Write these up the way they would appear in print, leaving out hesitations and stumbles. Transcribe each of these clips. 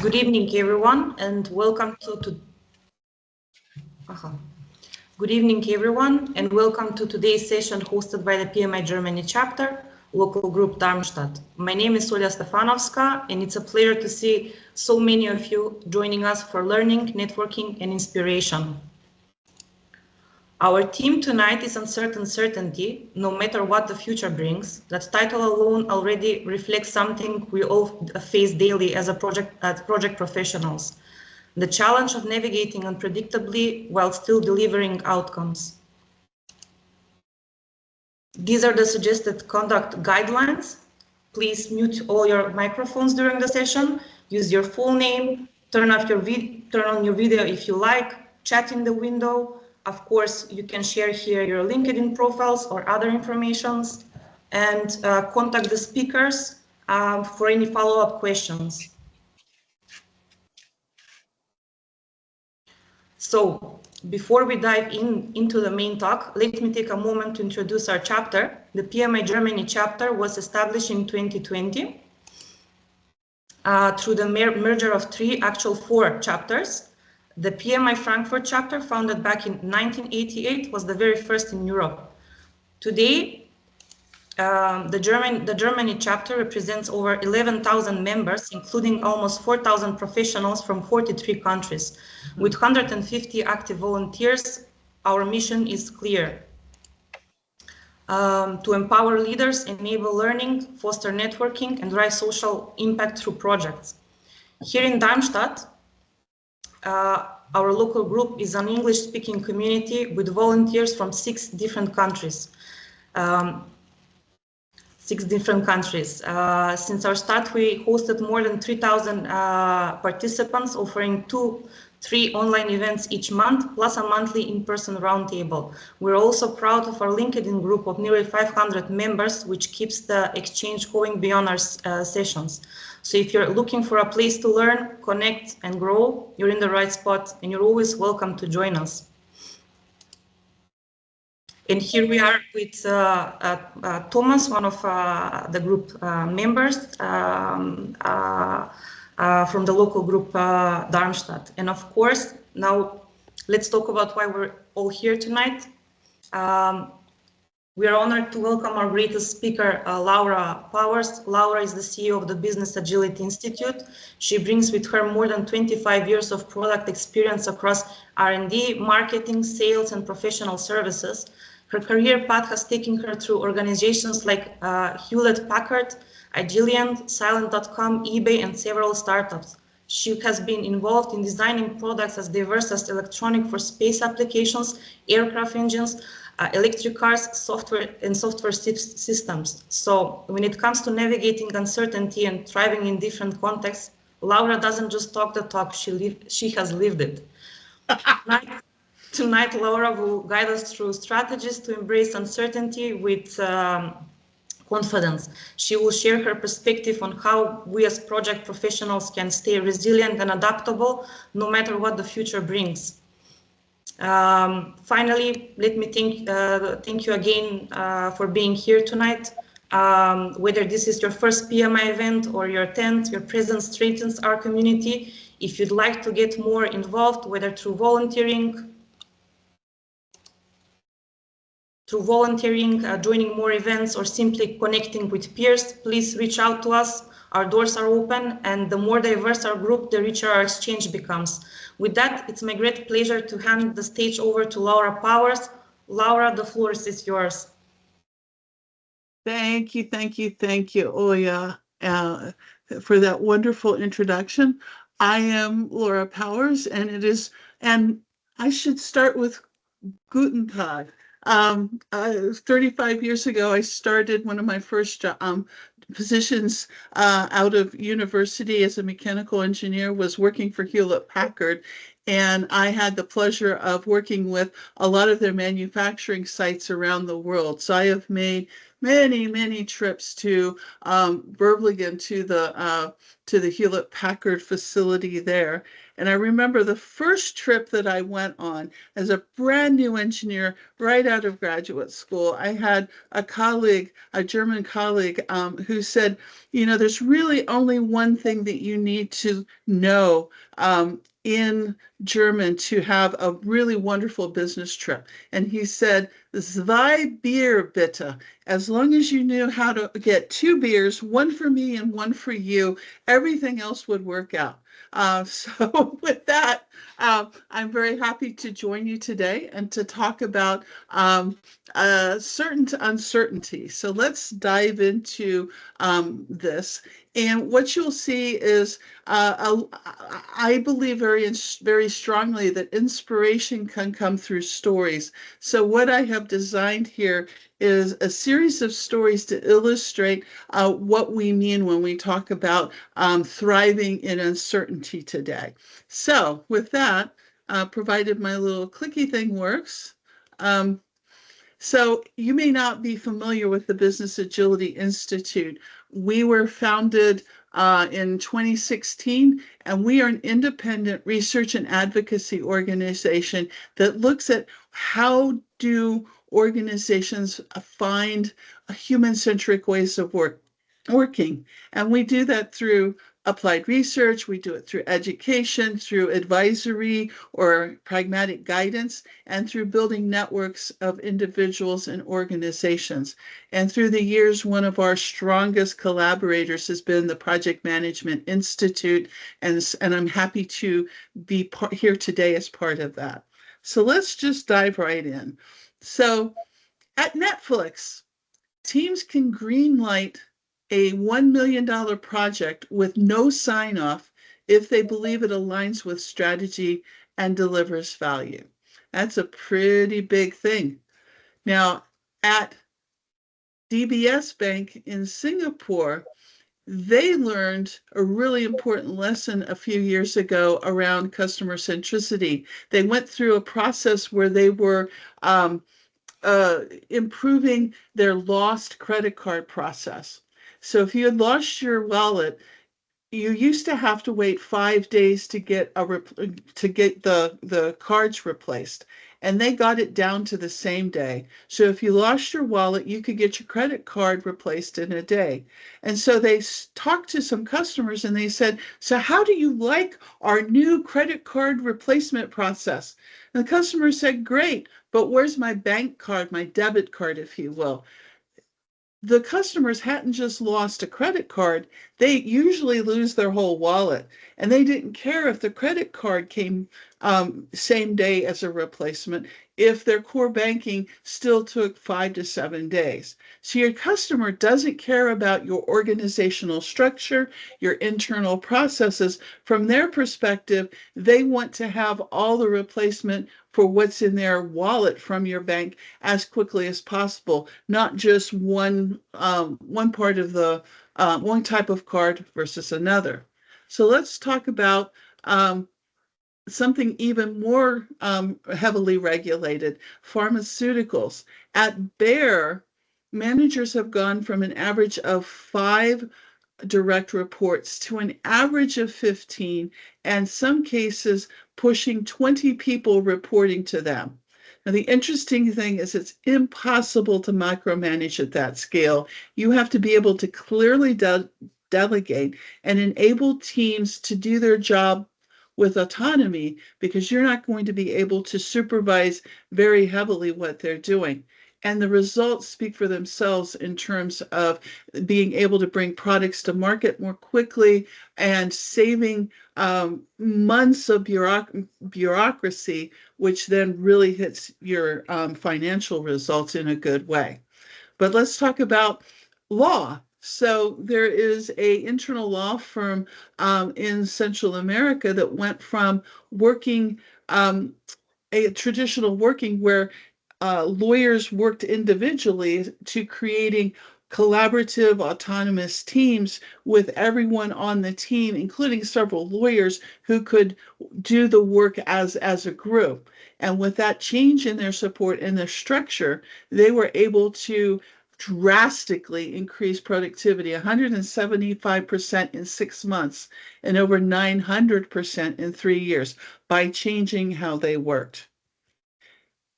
Good evening, everyone, and welcome to today's session hosted by the PMI Germany chapter, local group Darmstadt. My name is Olya Stefanovska, and it's a pleasure to see so many of you joining us for learning, networking, and inspiration. Our theme tonight is uncertain certainty, no matter what the future brings. That title alone already reflects something we all face daily as project professionals. The challenge of navigating unpredictably while still delivering outcomes. These are the suggested conduct guidelines. Please mute all your microphones during the session, use your full name, turn on your video if you like, chat in the window. Of course, you can share here your LinkedIn profiles or other informations, and contact the speakers for any follow-up questions. So, before we dive into the main talk, let me take a moment to introduce our chapter. The PMI Germany chapter was established in 2020 through the merger of four chapters. The PMI Frankfurt chapter, founded back in 1988, was the very first in Europe. Today, the Germany chapter represents over 11,000 members, including almost 4,000 professionals from 43 countries. With 150 active volunteers, our mission is clear. To empower leaders, enable learning, foster networking, and drive social impact through projects. Here in Darmstadt, our local group is an English-speaking community with volunteers from six different countries. Since our start, we hosted more than 3,000 participants, offering 2-3 online events each month, plus a monthly in-person roundtable. We're also proud of our LinkedIn group of nearly 500 members, which keeps the exchange going beyond our sessions. So if you're looking for a place to learn, connect, and grow, you're in the right spot, and you're always welcome to join us. And here we are with Thomas, one of the group members from the local group Darmstadt. And of course, now let's talk about why we're all here tonight. We are honored to welcome our greatest speaker, Laura Powers. Laura is the CEO of the Business Agility Institute. She brings with her more than 25 years of product experience across R&D, marketing, sales, and professional services. Her career path has taken her through organizations like Hewlett-Packard, Agilent, Silent.com, eBay, and several startups. She has been involved in designing products as diverse as electronic for space applications, aircraft engines, electric cars, software systems. So when it comes to navigating uncertainty and thriving in different contexts, Laura doesn't just talk the talk, she has lived it. Tonight, Laura will guide us through strategies to embrace uncertainty with confidence. She will share her perspective on how we as project professionals can stay resilient and adaptable no matter what the future brings. Finally, let me thank you again for being here tonight. Whether this is your first PMI event or your 10th, your presence strengthens our community. If you'd like to get more involved, whether through volunteering, joining more events, or simply connecting with peers, please reach out to us. Our doors are open, and the more diverse our group, the richer our exchange becomes. With that, it's my great pleasure to hand the stage over to Laura Powers. Laura, the floor is yours. Thank you, Olya, for that wonderful introduction. I am Laura Powers, and I should start with Guten Tag. 35 years ago, I started one of my first positions out of university as a mechanical engineer, was working for Hewlett-Packard. And I had the pleasure of working with a lot of their manufacturing sites around the world. So I have made many, many trips to Berlingen, to the Hewlett Packard facility there. And I remember the first trip that I went on as a brand new engineer right out of graduate school. I had a colleague, a German colleague, who said, you know, there's really only one thing that you need to know in German to have a really wonderful business trip. And he said, Zwei Bier bitte. As long as you knew how to get 2 beers, one for me and one for you, everything else would work out. So with that, I'm very happy to join you today and to talk about certain uncertainty. So let's dive into this. And what you'll see is, I believe very strongly that inspiration can come through stories. So what I have designed here is a series of stories to illustrate what we mean when we talk about thriving in uncertainty today. So with that, provided my little clicky thing works, so you may not be familiar with the Business Agility Institute. We were founded in 2016, and we are an independent research and advocacy organization that looks at how do organizations find human-centric ways of working. And we do that through applied research, we do it through education, through advisory or pragmatic guidance, and through building networks of individuals and organizations. And through the years, one of our strongest collaborators has been the Project Management Institute, and I'm happy to be here today as part of that. So let's just dive right in. So at Netflix, teams can greenlight a $1 million project with no sign off if they believe it aligns with strategy and delivers value. That's a pretty big thing. Now, at DBS Bank in Singapore, they learned a really important lesson a few years ago around customer centricity. They went through a process where they were improving their lost credit card process. So if you had lost your wallet, you used to have to wait 5 days to get the cards replaced, and they got it down to the same day. So if you lost your wallet, you could get your credit card replaced in a day. And so they talked to some customers and they said, so how do you like our new credit card replacement process? And the customer said, great, but where's my bank card, my debit card, if you will? The customers hadn't just lost a credit card, they usually lose their whole wallet. And they didn't care if the credit card came same day as a replacement, if their core banking still took 5 to 7 days. So your customer doesn't care about your organizational structure, your internal processes. From their perspective, they want to have all the replacement for what's in their wallet from your bank as quickly as possible, not just one part of the one type of card versus another. So let's talk about something even more heavily regulated, pharmaceuticals. At Bayer, managers have gone from an average of 5 direct reports to an average of 15, and some cases pushing 20 people reporting to them. Now, the interesting thing is it's impossible to micromanage at that scale. You have to be able to clearly delegate and enable teams to do their job with autonomy, because you're not going to be able to supervise very heavily what they're doing. And the results speak for themselves in terms of being able to bring products to market more quickly and saving months of bureaucracy, which then really hits your financial results in a good way. But let's talk about law. So there is a internal law firm in Central America that went from working a traditional working where lawyers worked individually to creating collaborative, autonomous teams with everyone on the team, including several lawyers who could do the work as a group. And with that change in their support and their structure, they were able to drastically increase productivity 175% in 6 months and over 900% in 3 years by changing how they worked.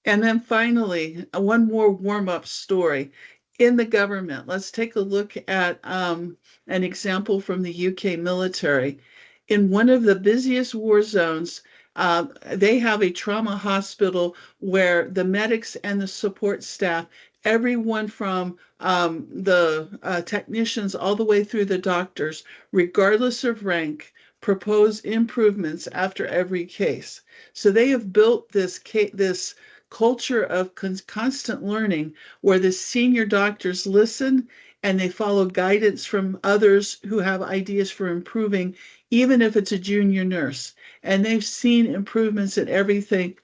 And then finally, one more warm-up story. In the government, let's take a look at an example from the UK military. In one of the busiest war zones, they have a trauma hospital where the medics and the support staff, everyone from the technicians all the way through the doctors, regardless of rank, propose improvements after every case. So they have built this culture of constant learning where the senior doctors listen and they follow guidance from others who have ideas for improving, even if it's a junior nurse. And they've seen improvements in everything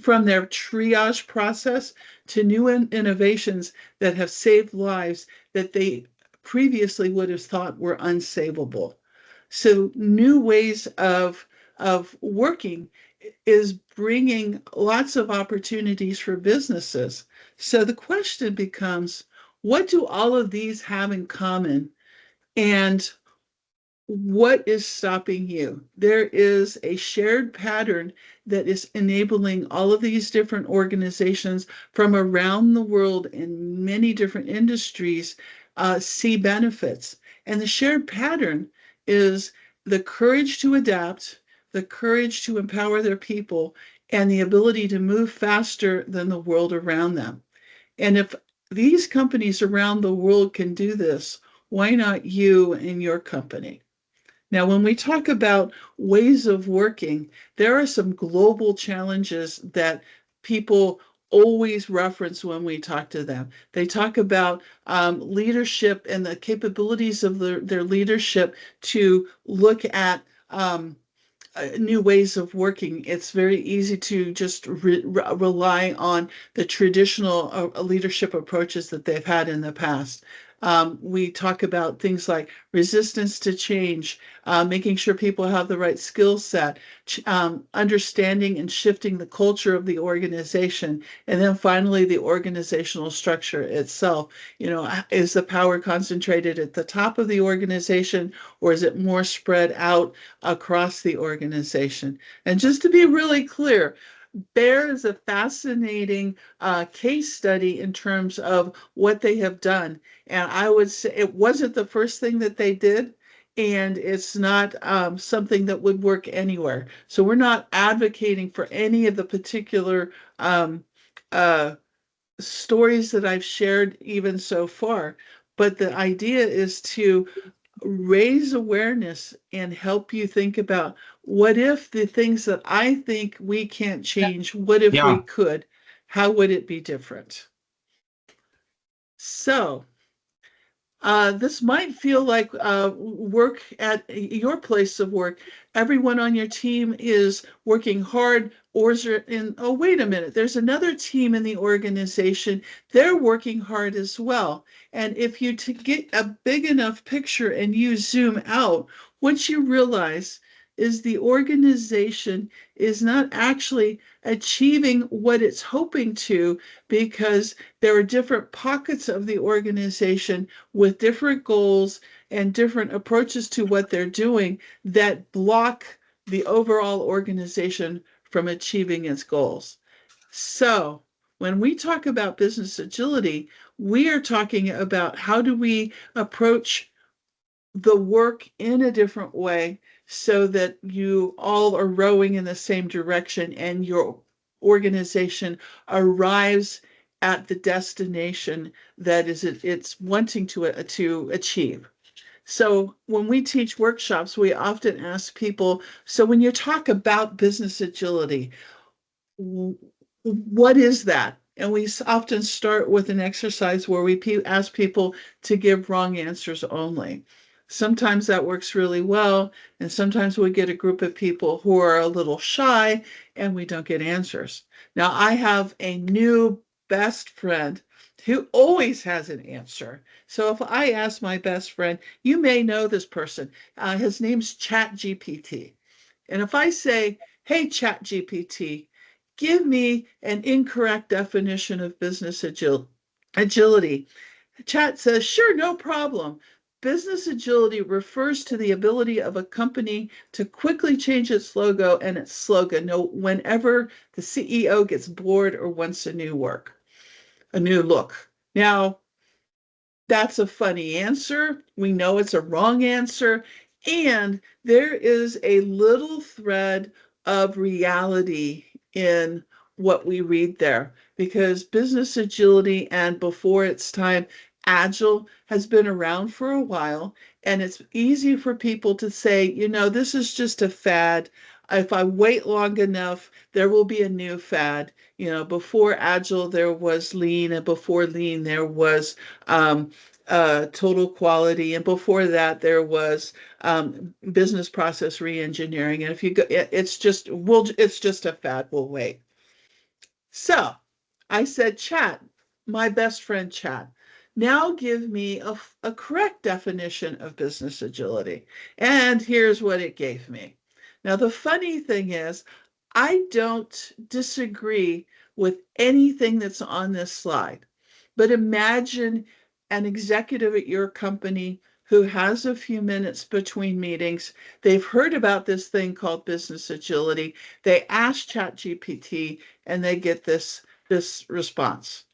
from their triage process to new innovations that have saved lives that they previously would have thought were unsavable. So new ways of working is bringing lots of opportunities for businesses. So the question becomes, what do all of these have in common? And what is stopping you? There is a shared pattern that is enabling all of these different organizations from around the world in many different industries see benefits. And the shared pattern is the courage to adapt, the courage to empower their people, and the ability to move faster than the world around them. And if these companies around the world can do this, why not you and your company? Now, when we talk about ways of working, there are some global challenges that people always reference when we talk to them. They talk about leadership and the capabilities of their leadership to look at new ways of working. It's very easy to just rely on the traditional leadership approaches that they've had in the past. We talk about things like resistance to change, making sure people have the right skill set, understanding and shifting the culture of the organization, and then finally the organizational structure itself. You know, is the power concentrated at the top of the organization, or is it more spread out across the organization? And just to be really clear, Bear is a fascinating case study in terms of what they have done. And I would say it wasn't the first thing that they did, and it's not something that would work anywhere. So we're not advocating for any of the particular uh, stories that I've shared even so far. But the idea is to raise awareness and help you think about, what if the things that I think we can't change, what if we Yeah, could? How would it be different? So this might feel like work at your place of work. Everyone on your team is working hard, or is there in, oh, wait a minute, there's another team in the organization. They're working hard as well. And if you get a big enough picture and you zoom out, what you realize is the organization is not actually achieving what it's hoping to, because there are different pockets of the organization with different goals and different approaches to what they're doing that block the overall organization from achieving its goals. So when we talk about business agility, we are talking about how do we approach the work in a different way so that you all are rowing in the same direction and your organization arrives at the destination that is it's wanting to achieve. So when we teach workshops, we often ask people, so when you talk about business agility, what is that? And we often start with an exercise where we ask people to give wrong answers only. Sometimes that works really well, and sometimes we get a group of people who are a little shy and we don't get answers. Now, I have a new best friend who always has an answer. So if I ask my best friend, you may know this person, his name's ChatGPT. And if I say, hey, ChatGPT, give me an incorrect definition of business agility. Chat says, sure, no problem. Business agility refers to the ability of a company to quickly change its logo and its slogan whenever the CEO gets bored or wants a new look. Now, that's a funny answer. We know it's a wrong answer. And there is a little thread of reality in what we read there because business agility and before its time, agile has been around for a while. And it's easy for people to say, this is just a fad. If I wait long enough, there will be a new fad. Before agile, there was lean, and before lean, there was total quality, and before that there was business process reengineering. And if you go, it's just a fad. We'll wait. So I said, Chat, my best friend Chat, now give me a correct definition of business agility. And here's what it gave me. Now, the funny thing is, I don't disagree with anything that's on this slide. But imagine an executive at your company who has a few minutes between meetings. They've heard about this thing called business agility. They ask ChatGPT and they get this response.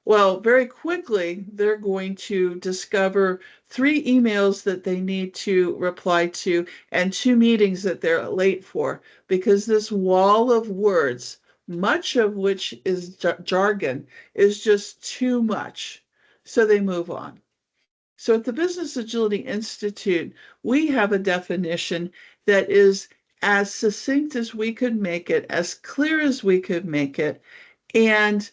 Well, very quickly, they're going to discover 3 emails that they need to reply to and 2 meetings that they're late for because this wall of words, much of which is jargon, is just too much. So they move on. So at the Business Agility Institute, we have a definition that is as succinct as we could make it, as clear as we could make it, and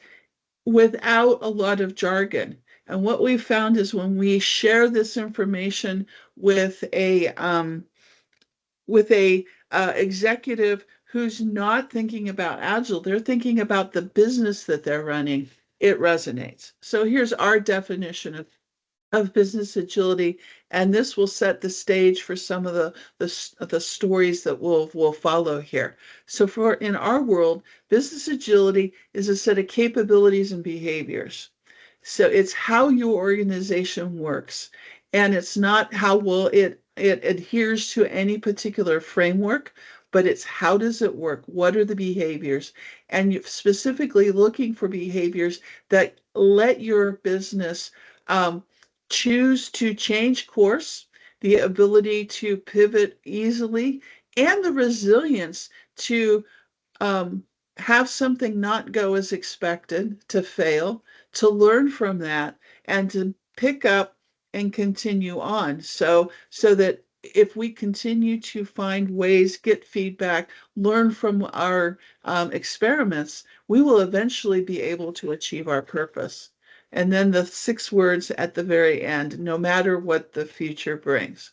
without a lot of jargon. And what we found is when we share this information with a executive who's not thinking about agile, they're thinking about the business that they're running, it resonates. So here's our definition of business agility, and this will set the stage for some of the stories that will follow here. So for in our world, business agility is a set of capabilities and behaviors. So it's how your organization works, and it's not how well it adheres to any particular framework, but it's how does it work? What are the behaviors? And you're specifically looking for behaviors that let your business choose to change course, the ability to pivot easily, and the resilience to um, have something not go as expected, to fail, to learn from that, and to pick up and continue on. So that if we continue to find ways, get feedback, learn from our experiments, we will eventually be able to achieve our purpose. And then the 6 words at the very end, no matter what the future brings.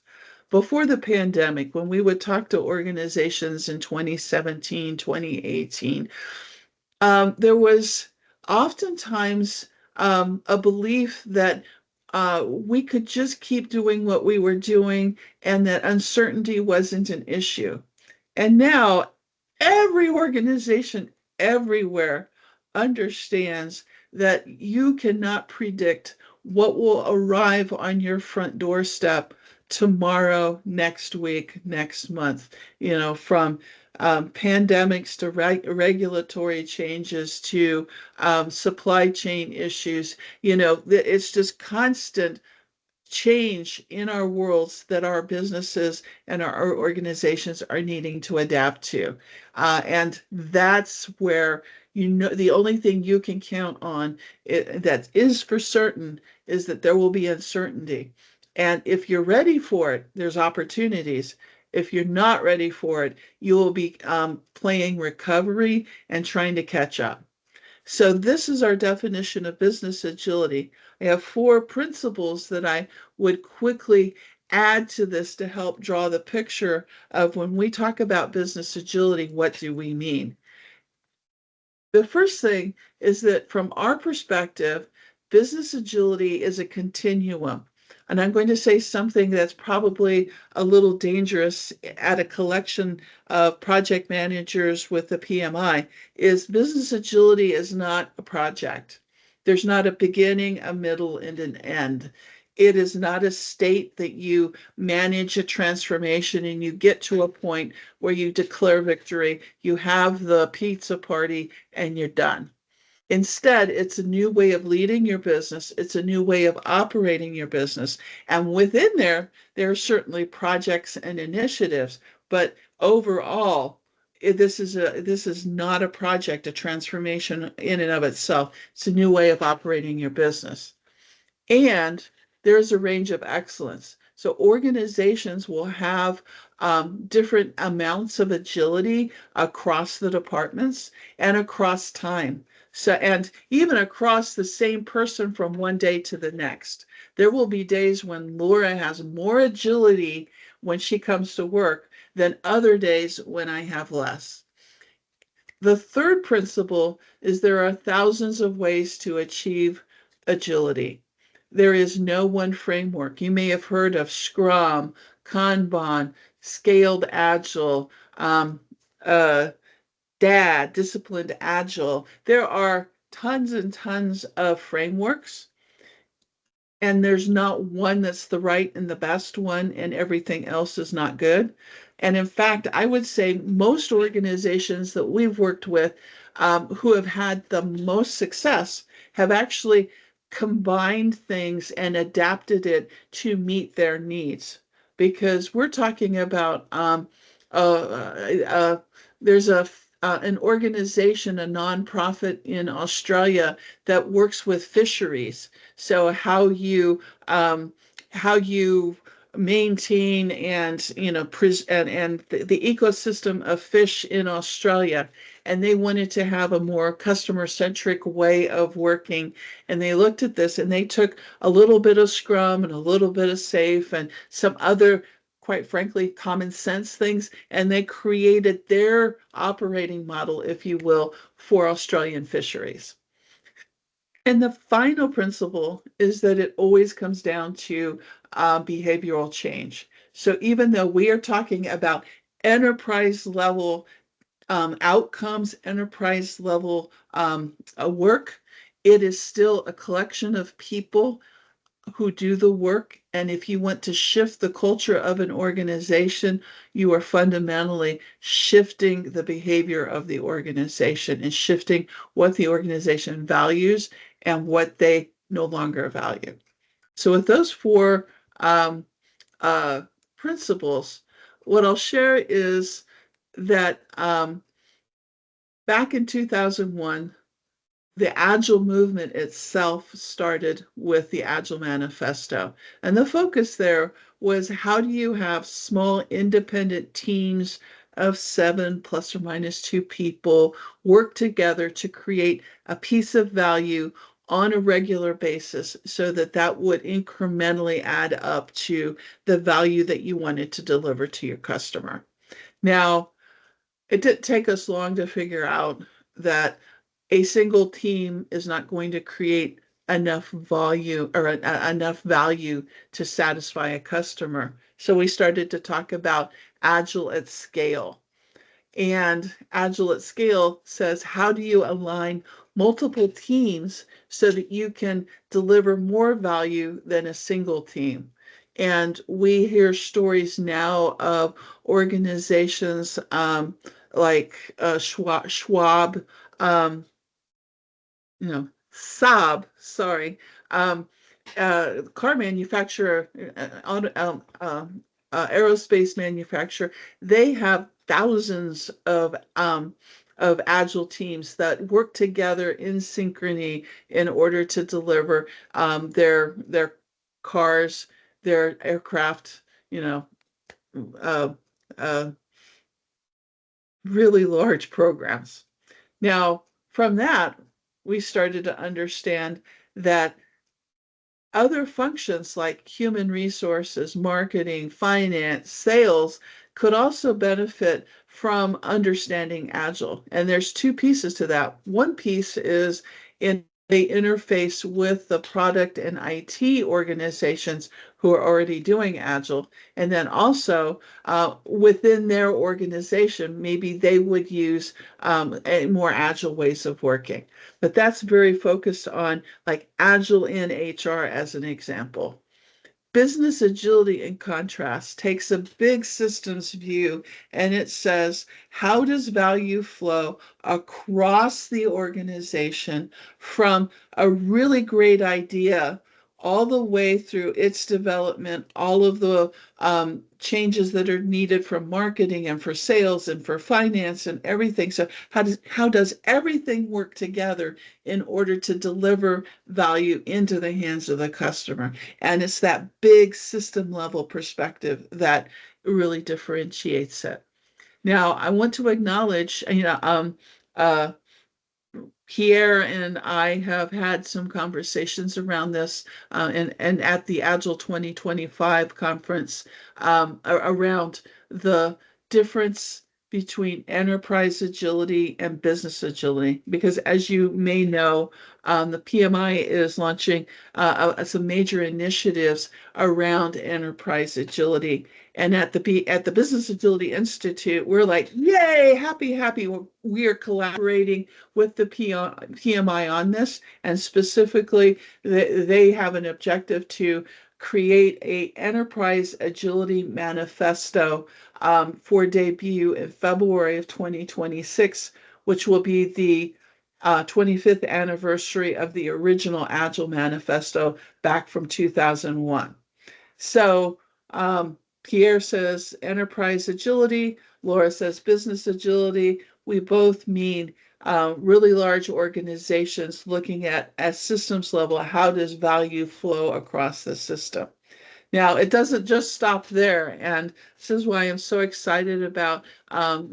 Before the pandemic, when we would talk to organizations in 2017, 2018, there was oftentimes a belief that we could just keep doing what we were doing and that uncertainty wasn't an issue. And now every organization everywhere understands that you cannot predict what will arrive on your front doorstep tomorrow, next week, next month, from pandemics to regulatory changes to supply chain issues. It's just constant change in our worlds that our businesses and our organizations are needing to adapt to. And that's where, the only thing you can count on that is for certain is that there will be uncertainty. And if you're ready for it, there's opportunities. If you're not ready for it, you will be playing recovery and trying to catch up. So this is our definition of business agility. I have 4 principles that I would quickly add to this to help draw the picture of when we talk about business agility, what do we mean? The first thing is that from our perspective, business agility is a continuum. And I'm going to say something that's probably a little dangerous at a collection of project managers with the PMI, is business agility is not a project. There's not a beginning, a middle, and an end. It is not a state that you manage a transformation and you get to a point where you declare victory, you have the pizza party, and you're done. Instead, it's a new way of leading your business. It's a new way of operating your business. And within there are certainly projects and initiatives, but overall, this is not a project, a transformation in and of itself. It's a new way of operating your business. And there's a range of excellence. So organizations will have different amounts of agility across the departments and across time. So, and even across the same person from one day to the next. There will be days when Laura has more agility when she comes to work than other days when I have less. The third principle is there are thousands of ways to achieve agility. There is no one framework. You may have heard of Scrum, Kanban, Scaled Agile, DAD, Disciplined Agile. There are tons and tons of frameworks, and there's not one that's the right and the best one, and everything else is not good. And in fact, I would say most organizations that we've worked with who have had the most success have actually combined things and adapted it to meet their needs. Because we're talking about there's an organization, a nonprofit in Australia that works with fisheries. So how you maintain and and the ecosystem of fish in Australia, and they wanted to have a more customer centric way of working, and they looked at this and they took a little bit of Scrum and a little bit of Safe and some other, quite frankly, common sense things, and they created their operating model, if you will, for Australian fisheries. And the final principle is that it always comes down to behavioral change. So even though we are talking about enterprise level outcomes, enterprise level work, it is still a collection of people who do the work. And if you want to shift the culture of an organization, you are fundamentally shifting the behavior of the organization and shifting what the organization values and what they no longer value. So with those four principles, what I'll share is that back in 2001, the Agile movement itself started with the Agile Manifesto. And the focus there was how do you have small independent teams of 7 plus or minus 2 people work together to create a piece of value on a regular basis so that that would incrementally add up to the value that you wanted to deliver to your customer. Now, it didn't take us long to figure out that a single team is not going to create enough volume or enough value to satisfy a customer. So we started to talk about Agile at scale. And Agile at scale says, how do you align multiple teams so that you can deliver more value than a single team? And we hear stories now of organizations like Schwab, Saab, sorry, car manufacturer, aerospace manufacturer. They have thousands of agile teams that work together in synchrony in order to deliver their cars, their aircraft, uh, uh, really large programs. Now, from that, we started to understand that other functions like human resources, marketing, finance, sales could also benefit from understanding Agile. And there's two pieces to that. One piece is in they interface with the product and IT organizations who are already doing Agile. And then also within their organization, maybe they would use a more Agile ways of working. But that's very focused on like Agile in HR as an example. Business agility, in contrast, takes a big systems view and it says, how does value flow across the organization from a really great idea all the way through its development, all of the changes that are needed for marketing and for sales and for finance and everything. So how does everything work together in order to deliver value into the hands of the customer? And it's that big system level perspective that really differentiates it. Now, I want to acknowledge, uh, Pierre and I have had some conversations around this, and at the Agile 2025 conference around the difference between enterprise agility and business agility. Because as you may know, the PMI is launching some major initiatives around enterprise agility. And at the Business Agility Institute, we're like, yay, happy. We are collaborating with the PMI on this, and specifically, they have an objective to create a enterprise agility manifesto for debut in February of 2026, which will be the 25th anniversary of the original Agile Manifesto back from 2001. So Pierre says enterprise agility, Laura says business agility. We both mean really large organizations looking at systems level, how does value flow across the system? Now, it doesn't just stop there. And this is why I'm so excited about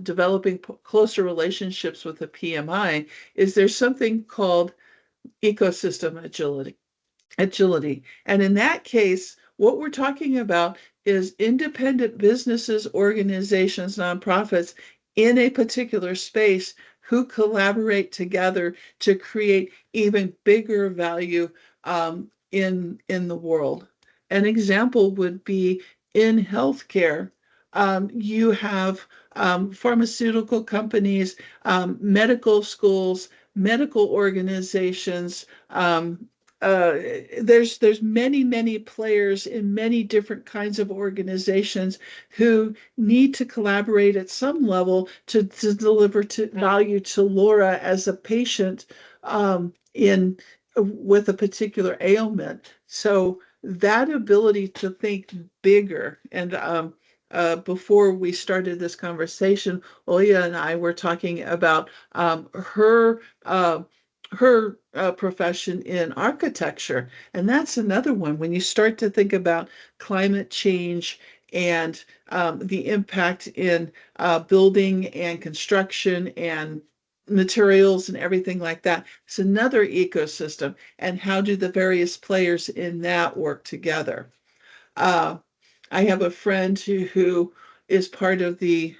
developing closer relationships with the PMI, is there's something called ecosystem agility. And in that case, what we're talking about is independent businesses, organizations, nonprofits in a particular space who collaborate together to create even bigger value in the world. An example would be in healthcare. You have pharmaceutical companies, medical schools, medical organizations, uh, there's many players in many different kinds of organizations who need to collaborate at some level to deliver to value to Laura as a patient in with a particular ailment. So that ability to think bigger and before we started this conversation, Oya and I were talking about her profession in architecture. And that's another one. When you start to think about climate change and the impact in building and construction and materials and everything like that, it's another ecosystem. And how do the various players in that work together? Uh, I have a friend who is part of the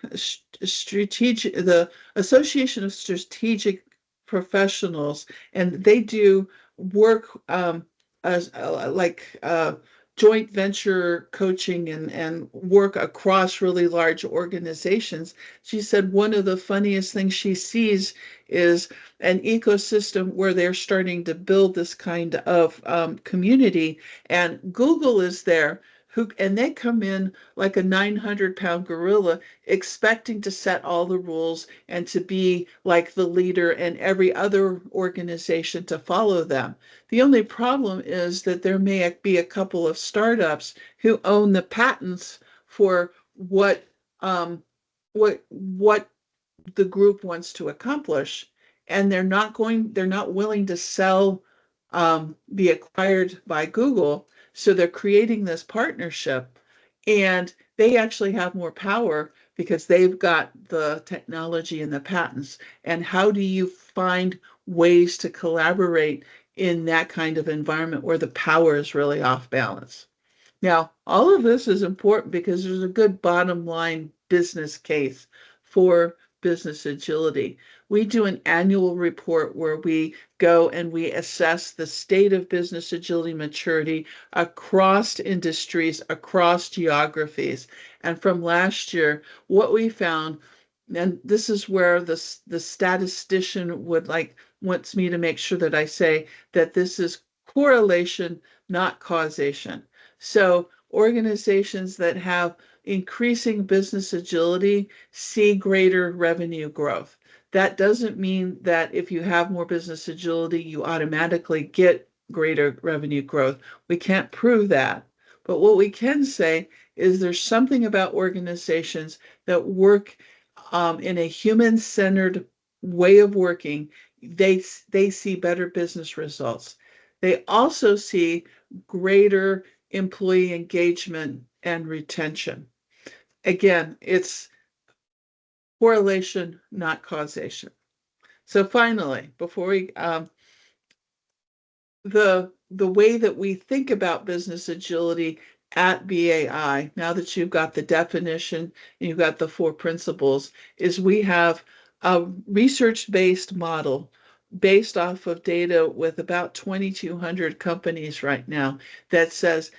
Association of Strategic Professionals, and they do work as like joint venture coaching and work across really large organizations. She said one of the funniest things she sees is an ecosystem where they're starting to build this kind of community, and Google is there and they come in like a 900-pound gorilla expecting to set all the rules and to be like the leader and every other organization to follow them. The only problem is that there may be a couple of startups who own the patents for what the group wants to accomplish, and they're not willing to sell, be acquired by Google. So they're creating this partnership, and they actually have more power because they've got the technology and the patents. And how do you find ways to collaborate in that kind of environment where the power is really off balance? Now, all of this is important because there's a good bottom line business case for business agility. We do an annual report where we go and we assess the state of business agility maturity across industries, across geographies. And from last year, what we found, and this is where the statistician wants me to make sure that I say that this is correlation, not causation. So organizations that have increasing business agility see greater revenue growth. That doesn't mean that if you have more business agility, you automatically get greater revenue growth. We can't prove that. But what we can say is there's something about organizations that work in a human-centered way of working. They see better business results. They also see greater employee engagement and retention. Again, it's correlation, not causation. So finally, before we the way that we think about business agility at BAI, now that you've got the definition and you've got the four principles, is we have a research-based model based off of data with about 2,200 companies right now that says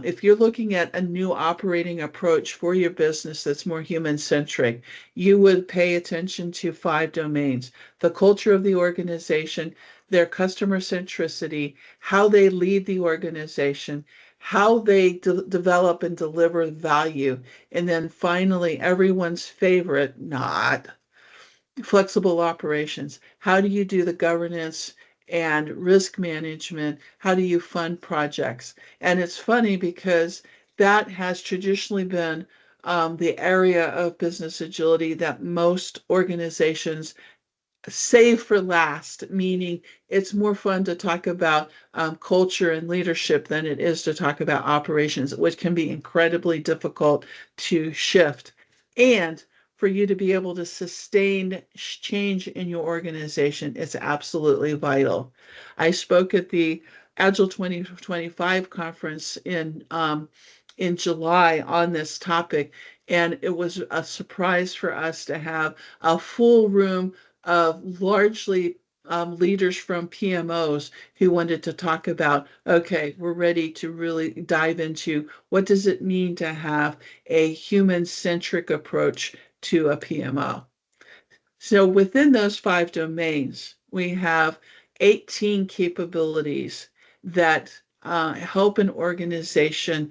if you're looking at a new operating approach for your business that's more human-centric, you would pay attention to 5 domains: the culture of the organization, their customer centricity, how they lead the organization, how they develop and deliver value, and then finally, everyone's favorite, not flexible operations. How do you do the governance and risk management? How do you fund projects? And it's funny because that has traditionally been the area of business agility that most organizations save for last, meaning it's more fun to talk about culture and leadership than it is to talk about operations, which can be incredibly difficult to shift. And for you to be able to sustain change in your organization, it's absolutely vital. I spoke at the Agile 2025 conference in July on this topic, and it was a surprise for us to have a full room of largely leaders from PMOs who wanted to talk about, okay, we're ready to really dive into what does it mean to have a human-centric approach to a PMO. So within those 5 domains, we have 18 capabilities that help an organization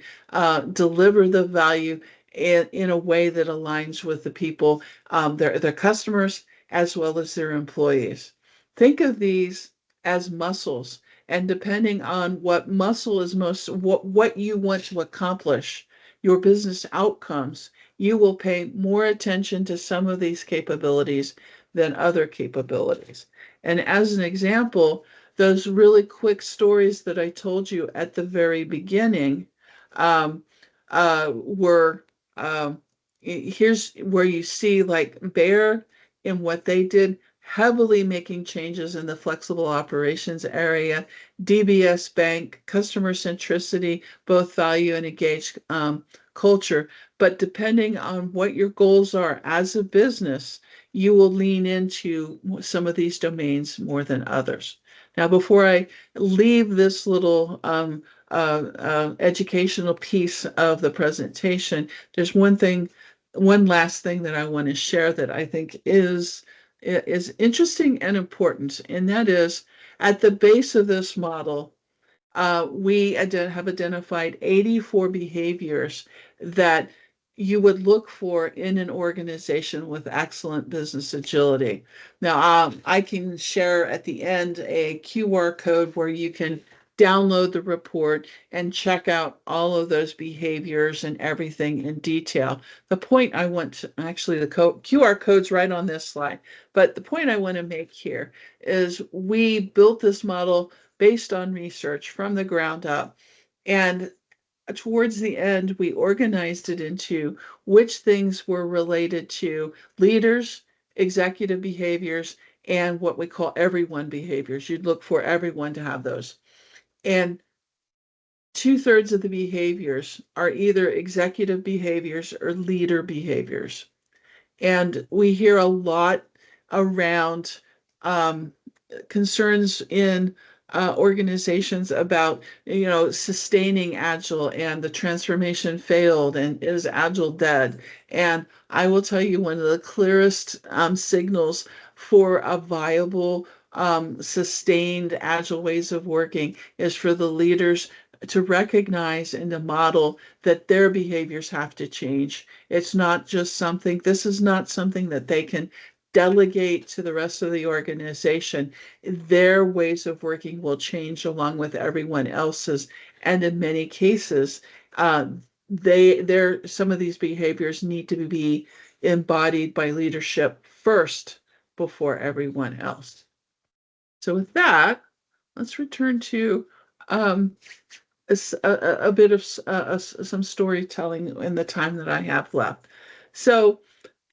deliver the value in a way that aligns with the people, their customers, as well as their employees. Think of these as muscles, and depending on what muscle is what you want to accomplish, your business outcomes, you will pay more attention to some of these capabilities than other capabilities. And as an example, those really quick stories that I told you at the very beginning were here's where you see like Bayer and what they did, heavily making changes in the flexible operations area, DBS Bank, customer centricity, both value and engaged culture. But depending on what your goals are as a business, you will lean into some of these domains more than others. Now, before I leave this little educational piece of the presentation, there's one last thing that I want to share that I think is interesting and important, and that is at the base of this model, we have identified 84 behaviors that you would look for in an organization with excellent business agility. Now, I can share at the end a QR code where you can download the report and check out all of those behaviors and everything in detail. The point I want to, actually the QR code's right on this slide, but the point I want to make here is we built this model based on research from the ground up. And towards the end, we organized it into which things were related to leaders, executive behaviors, and what we call everyone behaviors. You'd look for everyone to have those. And 2/3 of the behaviors are either executive behaviors or leader behaviors. And we hear a lot around um, concerns in organizations about, sustaining Agile, and the transformation failed, and is Agile dead? And I will tell you, one of the clearest signals for a viable, sustained Agile ways of working is for the leaders to recognize and to model that their behaviors have to change. It's not just something, this is not something that they can delegate to the rest of the organization. Their ways of working will change along with everyone else's. And in many cases, some of these behaviors need to be embodied by leadership first before everyone else. So with that, let's return to um, a bit of some storytelling in the time that I have left. So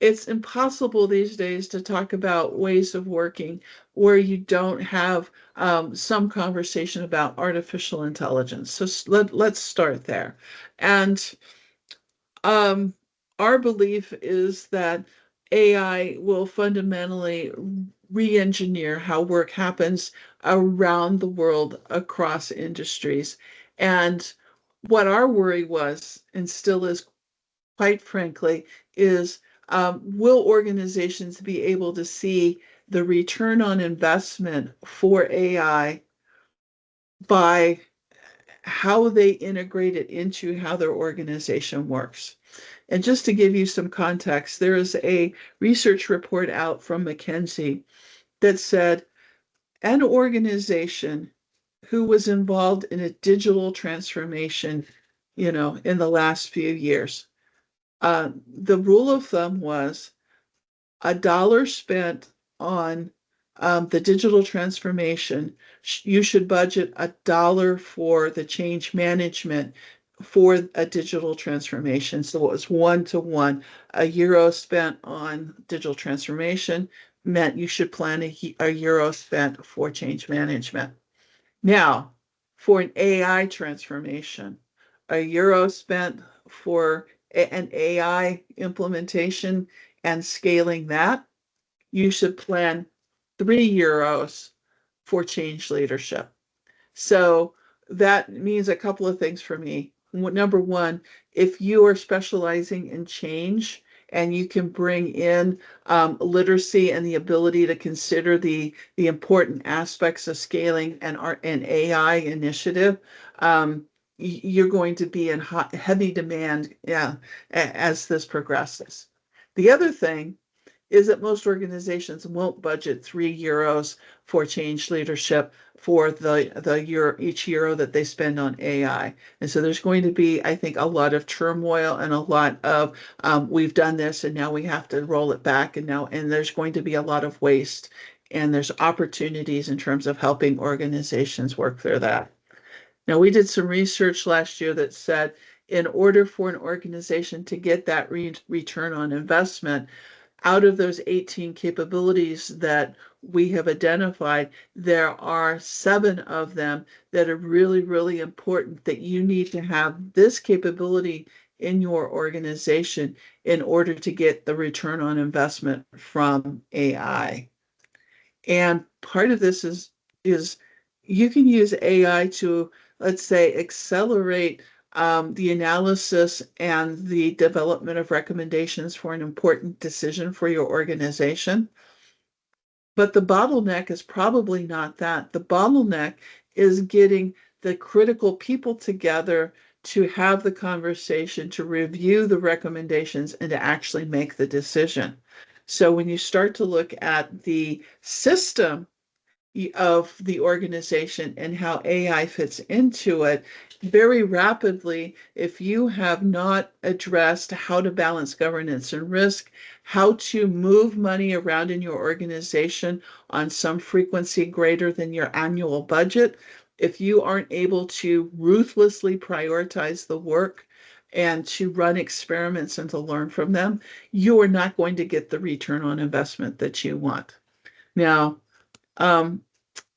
it's impossible these days to talk about ways of working where you don't have some conversation about artificial intelligence. So let's start there. And um, our belief is that AI will fundamentally re-engineer how work happens around the world across industries. And what our worry was, and still is, quite frankly, is will organizations be able to see the return on investment for AI by how they integrate it into how their organization works? And just to give you some context, there is a research report out from McKinsey that said an organization who was involved in a digital transformation, in the last few years, the rule of thumb was $1 spent on the digital transformation, you should budget $1 for the change management for a digital transformation. So it was 1 to 1. €1 spent on digital transformation meant you should plan a euro spent for change management. Now, for an AI transformation, €1 spent for an AI implementation and scaling that, you should plan €3 for change leadership. So that means a couple of things for me. Number one, if you are specializing in change and you can bring in literacy and the ability to consider the important aspects of scaling an AI initiative, you're going to be in heavy demand, as this progresses. The other thing is that most organizations won't budget €3 for change leadership for each euro that they spend on AI. And so there's going to be, I think, a lot of turmoil and a lot of we've done this and now we have to roll it back, and there's going to be a lot of waste, and there's opportunities in terms of helping organizations work through that. Now, we did some research last year that said in order for an organization to get that return on investment, out of those 18 capabilities that we have identified, there are 7 of them that are really, really important, that you need to have this capability in your organization in order to get the return on investment from AI. And part of this is you can use AI to, let's say, accelerate the analysis and the development of recommendations for an important decision for your organization. But the bottleneck is probably not that. The bottleneck is getting the critical people together to have the conversation, to review the recommendations, and to actually make the decision. So when you start to look at the system of the organization and how AI fits into it, very rapidly, if you have not addressed how to balance governance and risk, how to move money around in your organization on some frequency greater than your annual budget, if you aren't able to ruthlessly prioritize the work and to run experiments and to learn from them, you are not going to get the return on investment that you want. Now, um,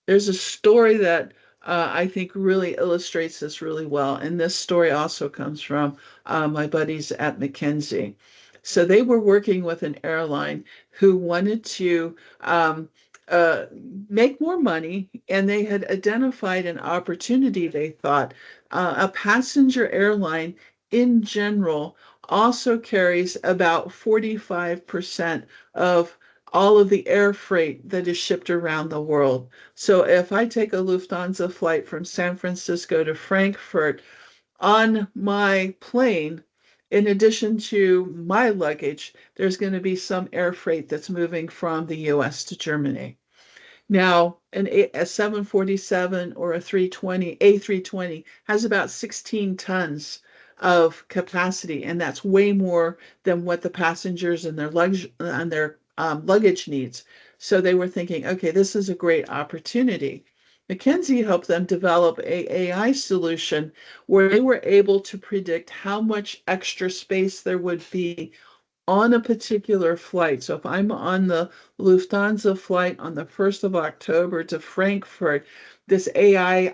there's a story that I think really illustrates this really well. And this story also comes from my buddies at McKinsey. So they were working with an airline who wanted to uh, make more money, and they had identified an opportunity, they thought. A passenger airline in general also carries about 45% of all of the air freight that is shipped around the world. So if I take a Lufthansa flight from San Francisco to Frankfurt, on my plane, in addition to my luggage, there's going to be some air freight that's moving from the US to Germany. Now, a 747 or a 320, A320 has about 16 tons of capacity, and that's way more than what the passengers and their luggage needs. So they were thinking, okay, this is a great opportunity. McKinsey helped them develop a AI solution where they were able to predict how much extra space there would be on a particular flight. So if I'm on the Lufthansa flight on the 1st of October to Frankfurt, this AI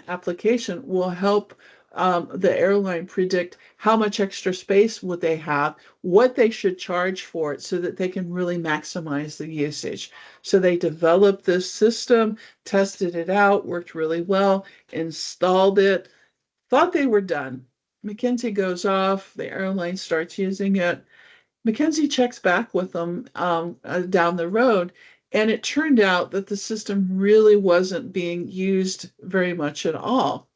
application will help the airline predict how much extra space would they have, what they should charge for it so that they can really maximize the usage. So they developed this system, tested it out, worked really well, installed it, thought they were done. McKinsey goes off, the airline starts using it. Mackenzie checks back with them down the road, and it turned out that the system really wasn't being used very much at all.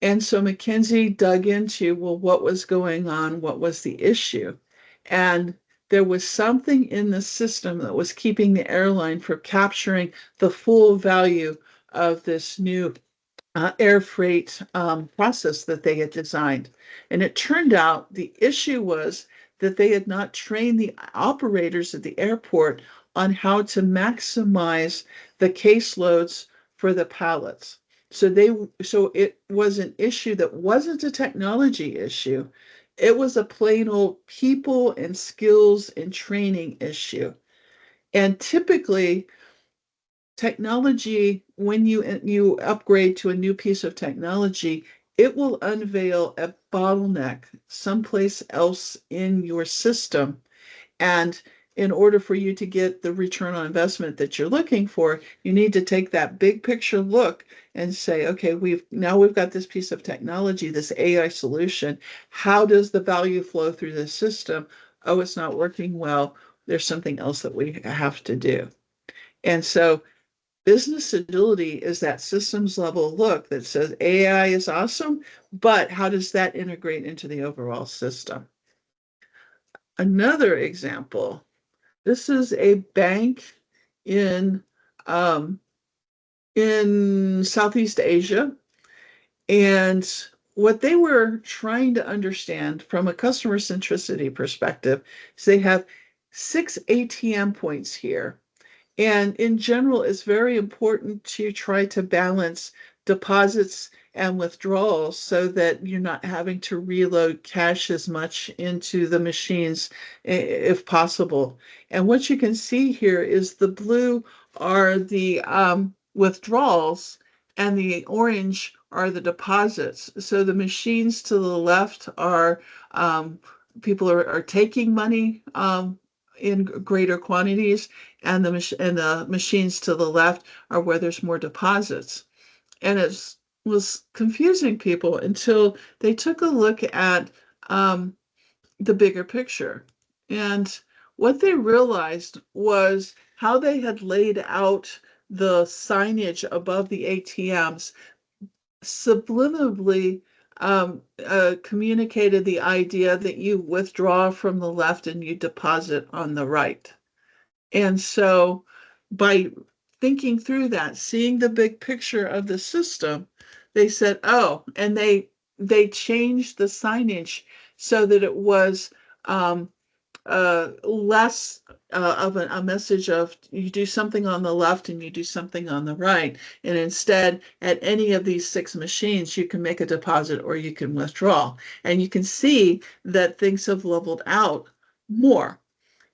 And so Mackenzie dug into, well, what was going on? What was the issue? And there was something in the system that was keeping the airline from capturing the full value of this new air freight process that they had designed. And it turned out the issue was that they had not trained the operators at the airport on how to maximize the caseloads for the pallets. So it was an issue that wasn't a technology issue. It was a plain old people and skills and training issue. And typically technology, when you upgrade to a new piece of technology, it will unveil a bottleneck someplace else in your system. And in order for you to get the return on investment that you're looking for, you need to take that big picture look and say, okay, we've got this piece of technology, this AI solution. How does the value flow through the system? Oh, it's not working well. There's something else that we have to do. And so business agility is that systems level look that says AI is awesome, but how does that integrate into the overall system? Another example, this is a bank in um, in Southeast Asia, and what they were trying to understand from a customer centricity perspective is they have 6 ATM points here. And in general, it's very important to try to balance deposits and withdrawals so that you're not having to reload cash as much into the machines if possible. And what you can see here is the blue are the withdrawals and the orange are the deposits. So the machines to the left are people are taking money in greater quantities, and the machines to the left are where there's more deposits. And it was confusing people until they took a look at the bigger picture. And what they realized was how they had laid out the signage above the ATMs subliminally communicated the idea that you withdraw from the left and you deposit on the right. And so by thinking through that, seeing the big picture of the system, they said, oh, and they changed the signage so that it was less of a message of you do something on the left and you do something on the right. And instead, at any of these 6 machines, you can make a deposit or you can withdraw. And you can see that things have leveled out more.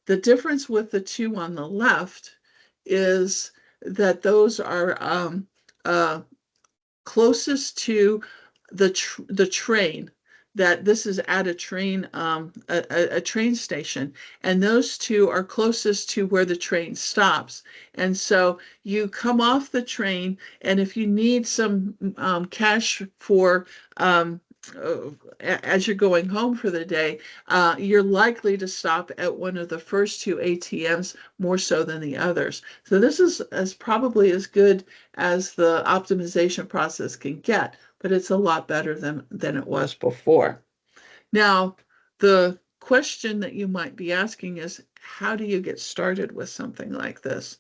The difference with the two on the left is that those are uh, closest to the train. that this is at a train a train station, and those two are closest to where the train stops. And so you come off the train, and if you need some cash for uh, as you're going home for the day, you're likely to stop at one of the first two ATMs more so than the others. So this is as probably as good as the optimization process can get, but it's a lot better than it was before. Now, the question that you might be asking is, how do you get started with something like this?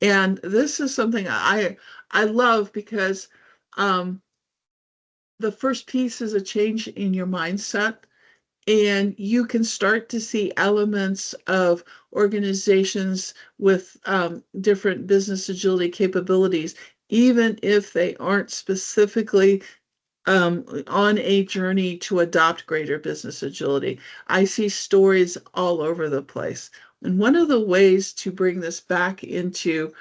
And this is something I love because um, the first piece is a change in your mindset, and you can start to see elements of organizations with different business agility capabilities, even if they aren't specifically on a journey to adopt greater business agility. I see stories all over the place. And one of the ways to bring this back into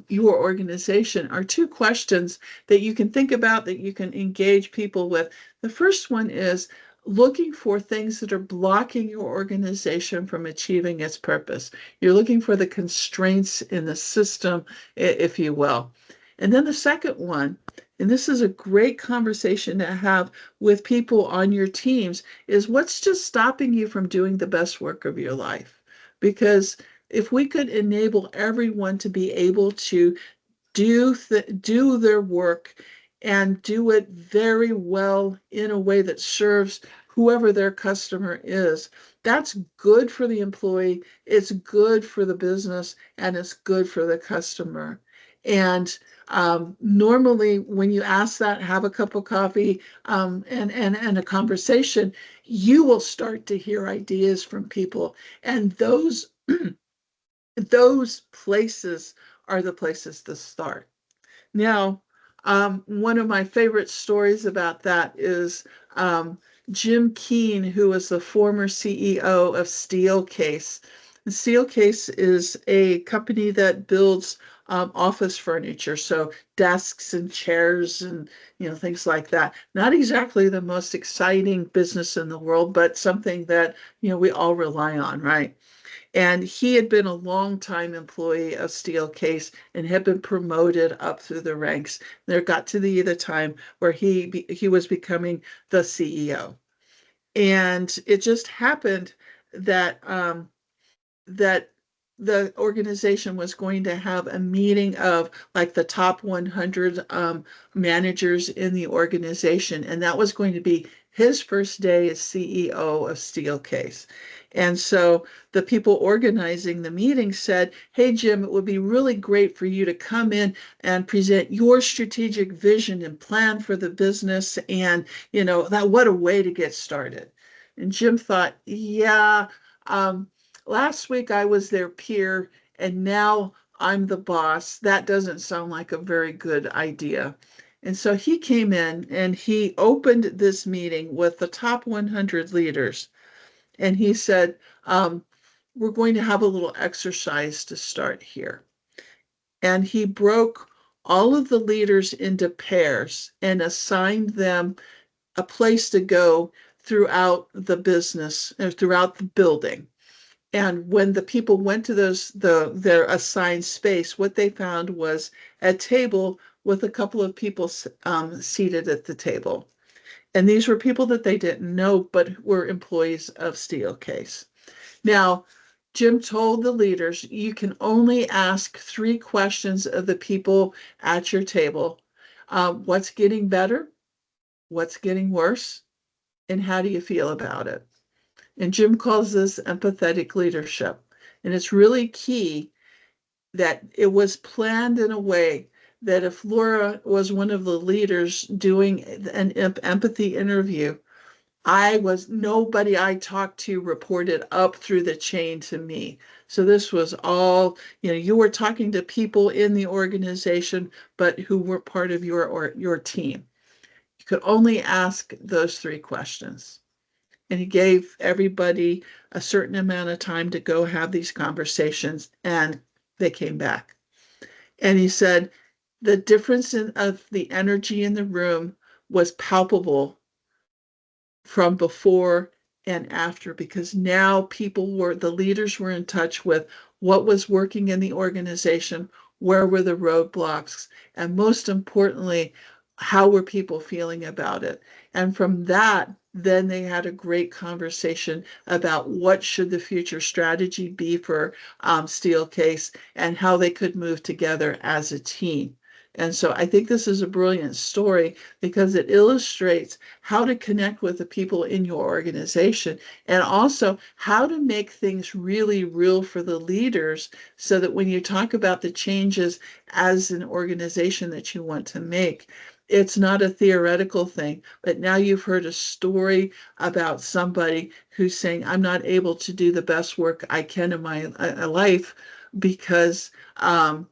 your organization are two questions that you can think about, that you can engage people with. The first one is looking for things that are blocking your organization from achieving its purpose. You're looking for the constraints in the system, if you will. And then the second one, and this is a great conversation to have with people on your teams, is what's just stopping you from doing the best work of your life? Because if we could enable everyone to be able to do their work and do it very well in a way that serves whoever their customer is, that's good for the employee, it's good for the business, and it's good for the customer. And normally when you ask that, have a cup of coffee, and a conversation, you will start to hear ideas from people. And those places are the places to start. Now, one of my favorite stories about that is Jim Keane, who was the former CEO of Steelcase. Steelcase is a company that builds office furniture, so desks and chairs and things like that. Not exactly the most exciting business in the world, but something that we all rely on, right? And he had been a long-time employee of Steelcase and had been promoted up through the ranks. There got to the time where he was becoming the CEO. And it just happened that that the organization was going to have a meeting of like the top 100 managers in the organization, and that was going to be his first day as CEO of Steelcase. And so the people organizing the meeting said, "Hey, Jim, it would be really great for you to come in and present your strategic vision and plan for the business." And, that what a way to get started. And Jim thought, yeah, um, last week I was their peer, and now I'm the boss. That doesn't sound like a very good idea. And so he came in and he opened this meeting with the top 100 leaders. And he said, we're going to have a little exercise to start here. And he broke all of the leaders into pairs and assigned them a place to go throughout the business, or throughout the building. And when the people went to their assigned space, what they found was a table with a couple of people seated at the table. And these were people that they didn't know, but were employees of Steelcase. Now, Jim told the leaders, you can only ask 3 questions of the people at your table. What's getting better? What's getting worse? And how do you feel about it? And Jim calls this empathetic leadership. And it's really key that it was planned in a way that if Laura was one of the leaders doing an empathy interview, nobody I talked to reported up through the chain to me. So this was all, you were talking to people in the organization, but who were part of your team. You could only ask those 3 questions. And he gave everybody a certain amount of time to go have these conversations, and they came back. And he said the difference of the energy in the room was palpable from before and after, because now the leaders were in touch with what was working in the organization, where were the roadblocks, and most importantly, how were people feeling about it. And from that, then they had a great conversation about what should the future strategy be for Steelcase and how they could move together as a team. And so I think this is a brilliant story because it illustrates how to connect with the people in your organization and also how to make things really real for the leaders so that when you talk about the changes as an organization that you want to make, it's not a theoretical thing, but now you've heard a story about somebody who's saying, I'm not able to do the best work I can in my life because um,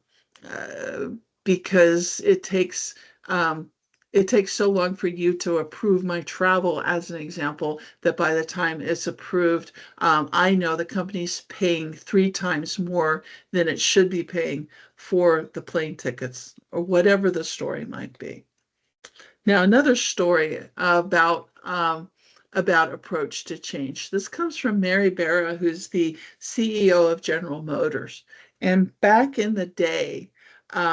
uh, because um, it takes so long for you to approve my travel, as an example, that by the time it's approved, I know the company's paying 3 times more than it should be paying for the plane tickets, or whatever the story might be. Now, another story about approach to change. This comes from Mary Barra, who's the CEO of General Motors. And back in the day,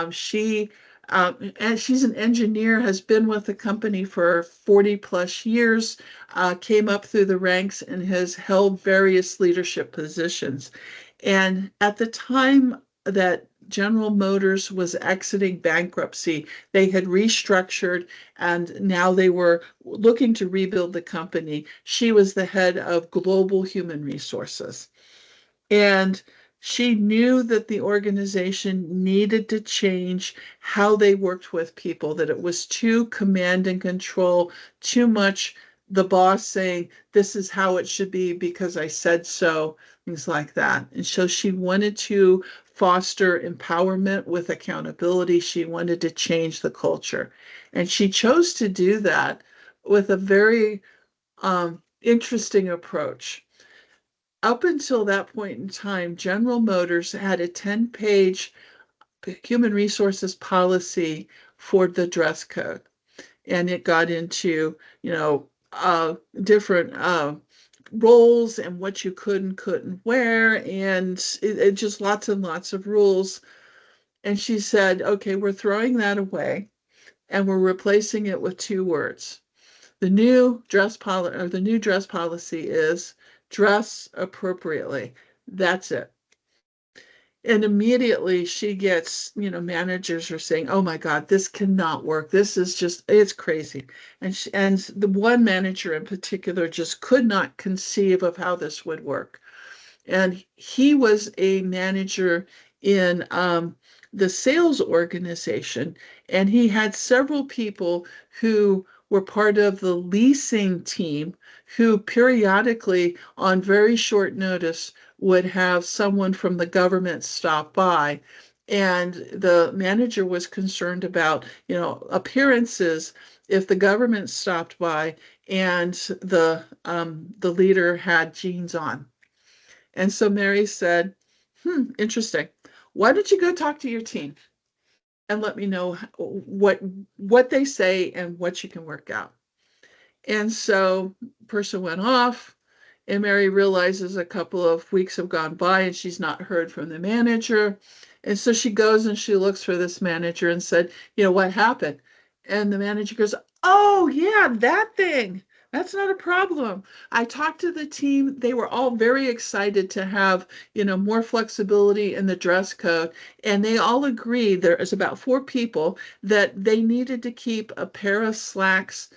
she and she's an engineer, has been with the company for 40 plus years, came up through the ranks and has held various leadership positions. And at the time that General Motors was exiting bankruptcy, they had restructured and now they were looking to rebuild the company. She was the head of global human resources. And she knew that the organization needed to change how they worked with people, that it was too command and control, too much the boss saying, this is how it should be because I said so, things like that. And so she wanted to foster empowerment with accountability. She wanted to change the culture. And she chose to do that with a very interesting approach. Up until that point in time, General Motors had a 10-page human resources policy for the dress code. And it got into, different roles and what you could and couldn't wear, and it just lots and lots of rules. And she said, okay, we're throwing that away and we're replacing it with 2 words. The new dress policy is dress appropriately. That's it. And immediately she gets, managers are saying, oh my God, this cannot work. This is just, it's crazy. And the one manager in particular just could not conceive of how this would work. And he was a manager in the sales organization, and he had several people who were part of the leasing team who periodically, on very short notice, would have someone from the government stop by. And the manager was concerned about, appearances if the government stopped by and the leader had jeans on. And so Mary said, interesting. Why don't you go talk to your team and let me know what they say and what you can work out. And so person went off, and Mary realizes a couple of weeks have gone by and she's not heard from the manager. And so she goes and she looks for this manager and said, what happened? And the manager goes, oh, yeah, that thing. That's not a problem. I talked to the team. They were all very excited to have, more flexibility in the dress code. And they all agreed, there is about 4 people, that they needed to keep a pair of slacks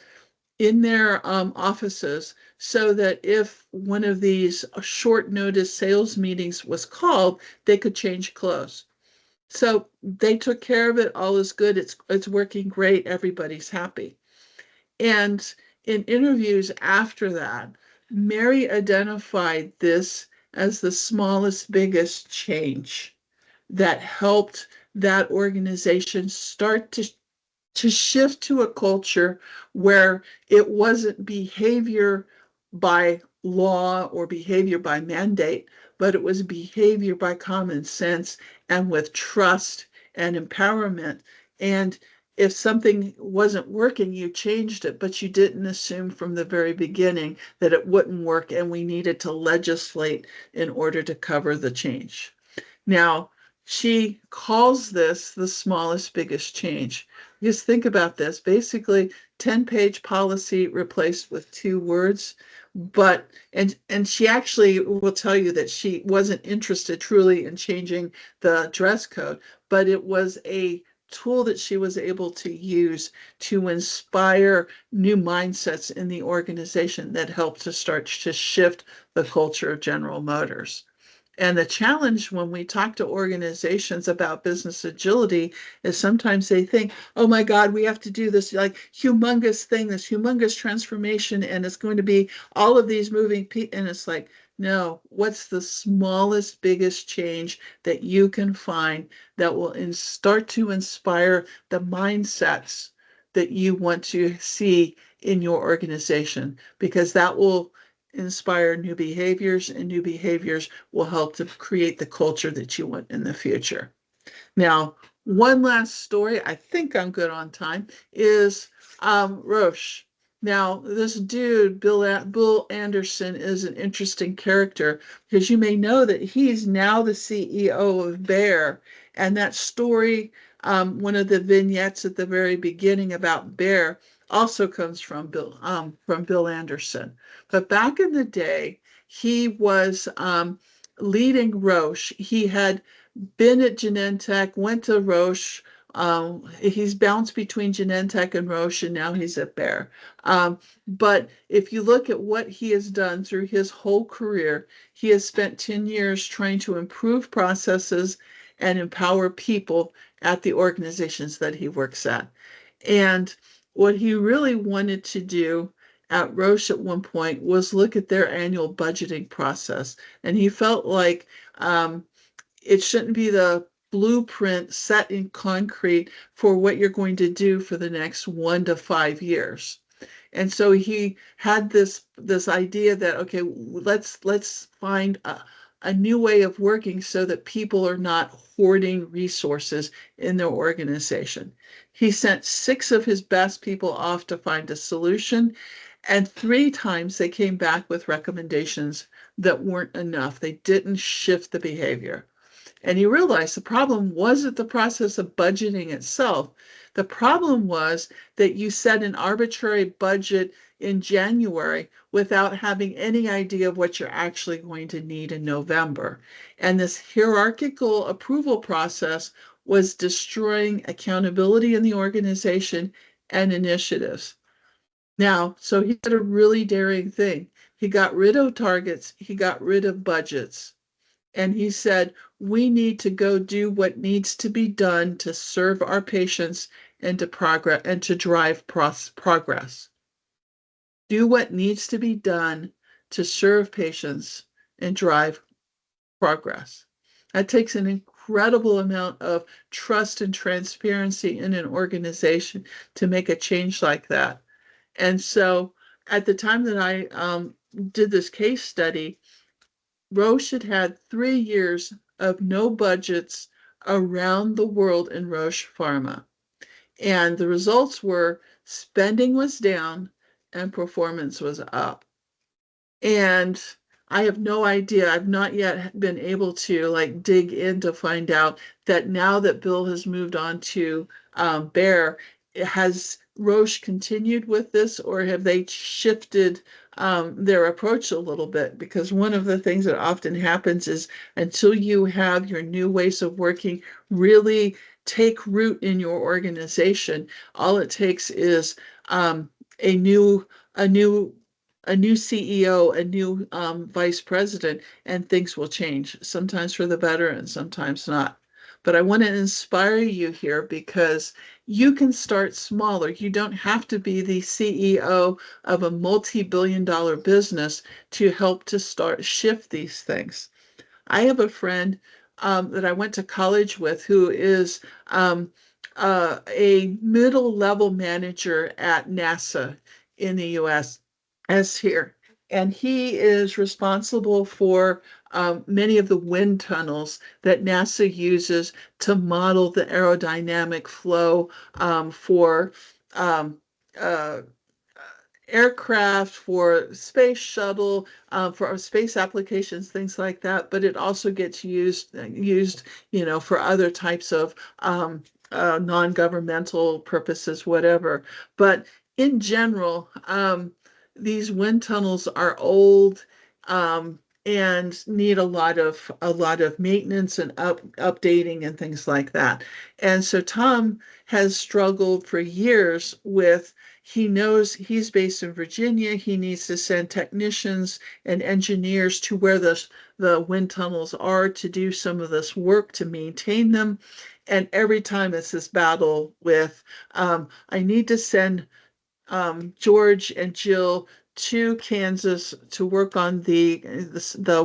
in their offices so that if one of these short notice sales meetings was called, they could change clothes. So they took care of it. All is good. It's working great. Everybody's happy. And in interviews after that, Mary identified this as the smallest, biggest change that helped that organization start to shift to a culture where it wasn't behavior by law or behavior by mandate, but it was behavior by common sense and with trust and empowerment. And if something wasn't working, you changed it, but you didn't assume from the very beginning that it wouldn't work and we needed to legislate in order to cover the change. Now, she calls this the smallest, biggest change. Just think about this. Basically, 10-page policy replaced with 2 words. But and she actually will tell you that she wasn't interested truly in changing the dress code, but it was a tool that she was able to use to inspire new mindsets in the organization that helped to start to shift the culture of General Motors. And the challenge when we talk to organizations about business agility is sometimes they think, oh my God, we have to do this like humongous thing, this humongous transformation, and it's going to be all of these moving pieces. And it's like, no, what's the smallest, biggest change that you can find that will start to inspire the mindsets that you want to see in your organization? Because that will inspire new behaviors, and new behaviors will help to create the culture that you want in the future. Now, one last story, I think I'm good on time, is Roche. Now, this dude, Bill Anderson, is an interesting character because you may know that he's now the CEO of Bayer. And that story, one of the vignettes at the very beginning about Bayer, also comes from Bill Anderson. But back in the day, he was leading Roche. He had been at Genentech, went to Roche. He's bounced between Genentech and Roche, and now he's at Bayer. But if you look at what he has done through his whole career, he has spent 10 years trying to improve processes and empower people at the organizations that he works at. And what he really wanted to do at Roche at one point was look at their annual budgeting process. And he felt like it shouldn't be the blueprint set in concrete for what you're going to do for the next 1 to 5 years. And so he had this idea that, okay, let's find a new way of working so that people are not hoarding resources in their organization. He sent 6 of his best people off to find a solution, and 3 times they came back with recommendations that weren't enough. They didn't shift the behavior. And he realized the problem wasn't the process of budgeting itself. The problem was that you set an arbitrary budget in January without having any idea of what you're actually going to need in November. And this hierarchical approval process was destroying accountability in the organization and initiatives. Now, so he did a really daring thing. He got rid of targets, he got rid of budgets. And he said, we need to go do what needs to be done to serve our patients and to progress and to drive progress. Do what needs to be done to serve patients and drive progress. That takes an incredible amount of trust and transparency in an organization to make a change like that. And so at the time that I did this case study, Roche had had 3 years of no budgets around the world in Roche Pharma. And the results were spending was down and performance was up. And I have no idea. I've not yet been able to like dig in to find out that now that Bill has moved on to Bayer, has Roche continued with this, or have they shifted their approach a little bit? Because one of the things that often happens is until you have your new ways of working really take root in your organization, all it takes is a new a new a new CEO, a new vice president, and things will change, sometimes for the better and sometimes not. But I want to inspire you here because you can start smaller. You don't have to be the CEO of a multi-billion-dollar business to help to start shift these things. I have a friend that I went to college with who is a middle level manager at NASA in the US as here. and he is responsible for many of the wind tunnels that NASA uses to model the aerodynamic flow for um, uh, aircraft, for space shuttle, for space applications, things like that. But it also gets used, for other types of non-governmental purposes, whatever. But in general, these wind tunnels are old. And need a lot of maintenance and updating and things like that. And so Tom has struggled for years with, he knows he's based in Virginia. He needs to send technicians and engineers to where the wind tunnels are to do some of this work to maintain them. And every time it's this battle with, I need to send George and Jill to Kansas to work on the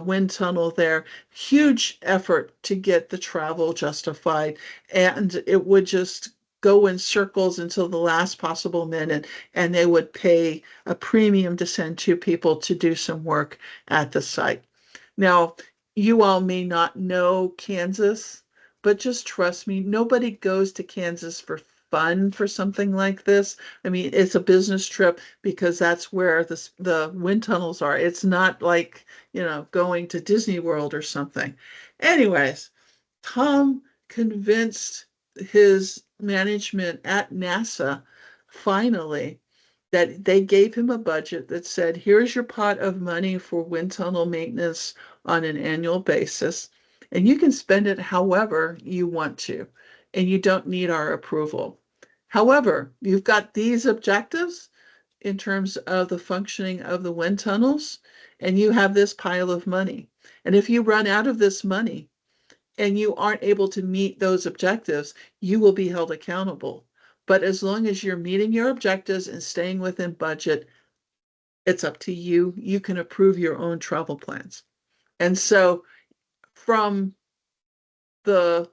wind tunnel there. Huge effort to get the travel justified, and it would just go in circles until the last possible minute, and they would pay a premium to send two people to do some work at the site. Now, you all may not know Kansas, but just trust me, nobody goes to Kansas for fun for something like this. I mean, it's a business trip because that's where the wind tunnels are. It's not like, going to Disney World or something. Anyways, Tom convinced his management at NASA finally that they gave him a budget that said, here's your pot of money for wind tunnel maintenance on an annual basis, and you can spend it however you want to, and you don't need our approval. However, you've got these objectives in terms of the functioning of the wind tunnels, and you have this pile of money. And if you run out of this money and you aren't able to meet those objectives, you will be held accountable. But as long as you're meeting your objectives and staying within budget, it's up to you. You can approve your own travel plans. And so from the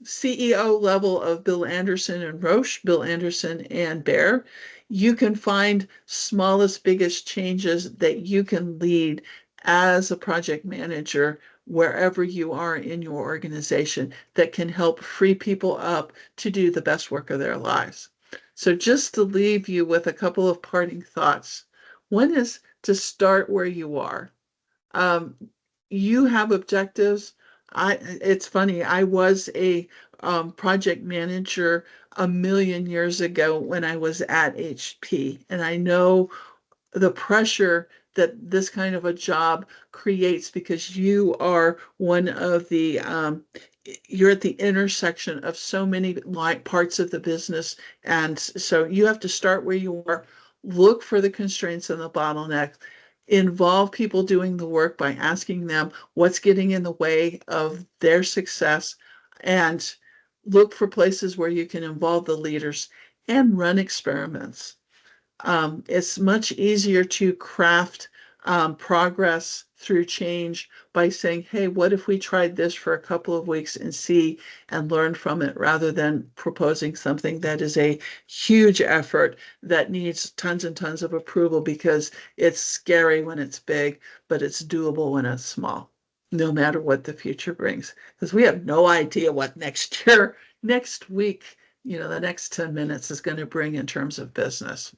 CEO level of Bill Anderson and Roche, Bill Anderson and Bear, you can find smallest, biggest changes that you can lead as a project manager wherever you are in your organization that can help free people up to do the best work of their lives. So just to leave you with a couple of parting thoughts. One is to start where you are. Um, you have objectives. It's funny, I was a project manager a million years ago when I was at HP, and I know the pressure that this kind of a job creates because you are one of the you're at the intersection of so many parts of the business, and so you have to start where you are, look for the constraints and the bottlenecks, involve people doing the work by asking them what's getting in the way of their success, and look for places where you can involve the leaders and run experiments. It's much easier to craft progress through change by saying, hey, what if we tried this for a couple of weeks and see and learn from it, rather than proposing something that is a huge effort that needs tons and tons of approval because it's scary when it's big, but it's doable when it's small, no matter what the future brings. Because we have no idea what next year, next week, the next 10 minutes is going to bring in terms of business.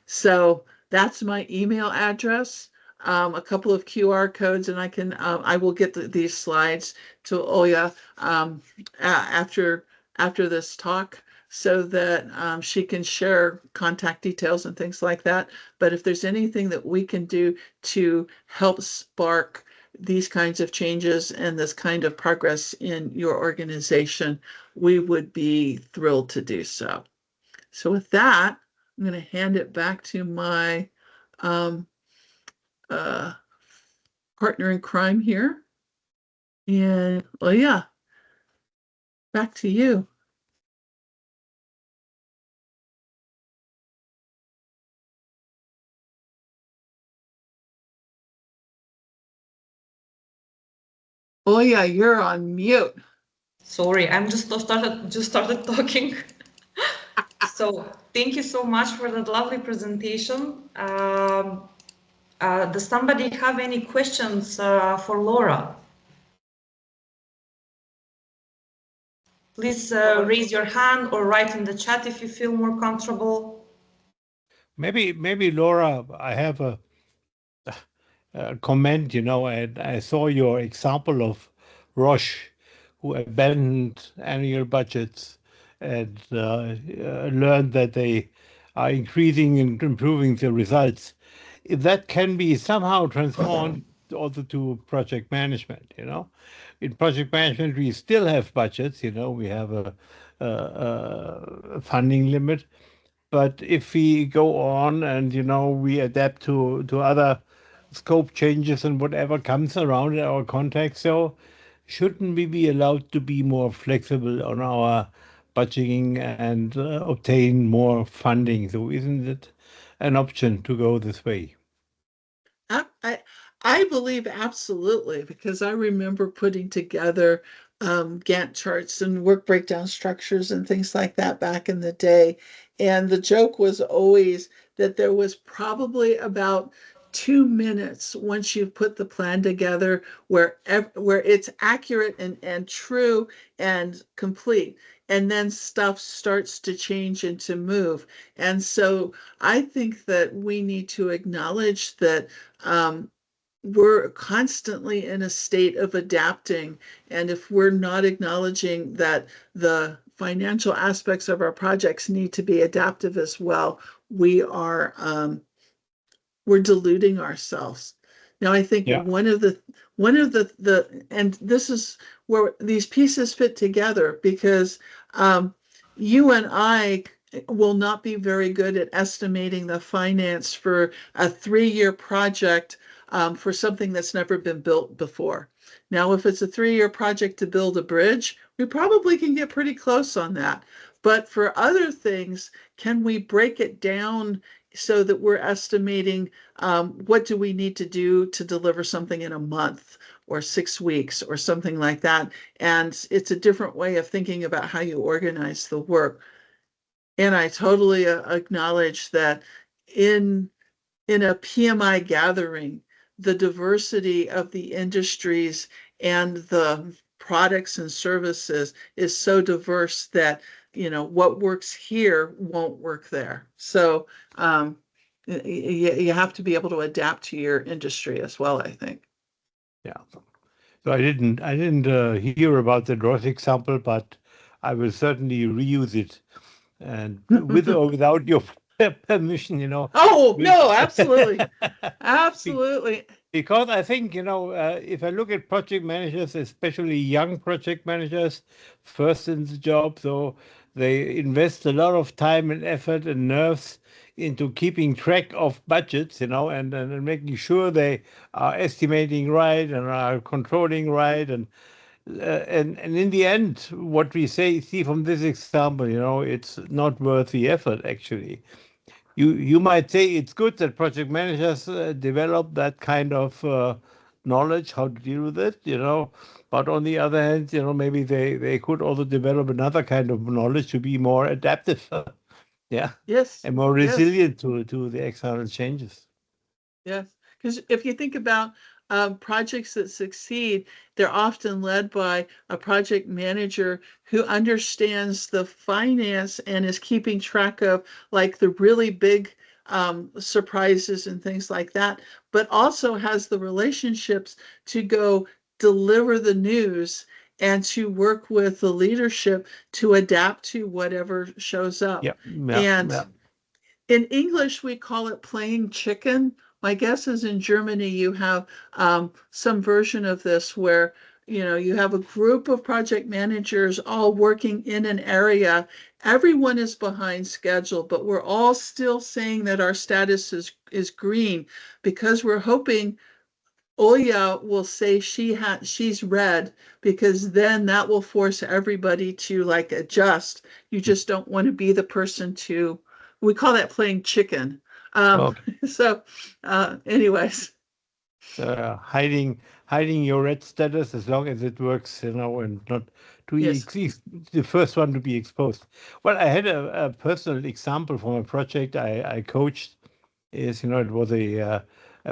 So that's my email address, a couple of QR codes, and I will get these slides to Oya after this talk so that she can share contact details and things like that. But if there's anything that we can do to help spark these kinds of changes and this kind of progress in your organization, we would be thrilled to do so. So with that, I'm going to hand it back to my um, uh, partner in crime here. And well, yeah, back to you. Oh yeah, you're on mute. Sorry, I'm just started talking. So thank you so much for that lovely presentation. Does somebody have any questions for Laura? Please raise your hand or write in the chat if you feel more comfortable. Maybe Laura, I have a comment, and I saw your example of Roche, who abandoned annual budgets and learned that they are increasing and improving the results. If that can be somehow transformed also to project management. In project management, we still have budgets, we have a funding limit. But if we go on and we adapt to other scope changes and whatever comes around in our context, so shouldn't we be allowed to be more flexible on our budgeting and obtain more funding? So isn't it an option to go this way? I, I I believe absolutely, because I remember putting together Gantt charts and work breakdown structures and things like that back in the day. And the joke was always that there was probably about 2 minutes once you've put the plan together where it's accurate and true and complete. And then stuff starts to change and to move. And so I think that we need to acknowledge that um, we're constantly in a state of adapting. And if we're not acknowledging that the financial aspects of our projects need to be adaptive as well, we are we're deluding ourselves. Now, I think Yeah. one of the and this is where these pieces fit together, because you and I will not be very good at estimating the finance for a 3-year project for something that's never been built before. Now, if it's a 3-year project to build a bridge, we probably can get pretty close on that. But for other things, can we break it down so that we're estimating what do we need to do to deliver something in a month or 6 weeks or something like that? And it's a different way of thinking about how you organize the work. And I totally acknowledge that in in a PMI gathering, the diversity of the industries and the products and services is so diverse that what works here won't work there. So you have to be able to adapt to your industry as well, I think. Yeah. So I didn't hear about the Roche example, but I will certainly reuse it, and with or without your permission. Oh, With no, absolutely. Be- Absolutely. because I think, if I look at project managers, especially young project managers, first in the job, so they invest a lot of time and effort and nerves into keeping track of budgets, and making sure they are estimating right and are controlling right. And in the end, what we see from this example, it's not worth the effort, actually. You might say it's good that project managers develop that kind of knowledge how to deal with it. But on the other hand, maybe they could also develop another kind of knowledge to be more adaptive, yeah, Yes. and more Yes. resilient to the external changes. Yes, because if you think about projects that succeed, they're often led by a project manager who understands the finance and is keeping track of like the really big surprises and things like that, but also has the relationships to go deliver the news and to work with the leadership to adapt to whatever shows up. Yeah, yeah, And yeah. in English, we call it playing chicken. My guess is in Germany, you have some version of this where you have a group of project managers all working in an area. Everyone is behind schedule, but we're all still saying that our status is green because we're hoping Oya will say she's red, because then that will force everybody to like adjust. You just don't want to be the person to, we call that playing chicken. Um, Okay. so anyways, Hiding your red status as long as it works, and not to yes. the first one to be exposed. Well, I had a personal example from a project I coached. It was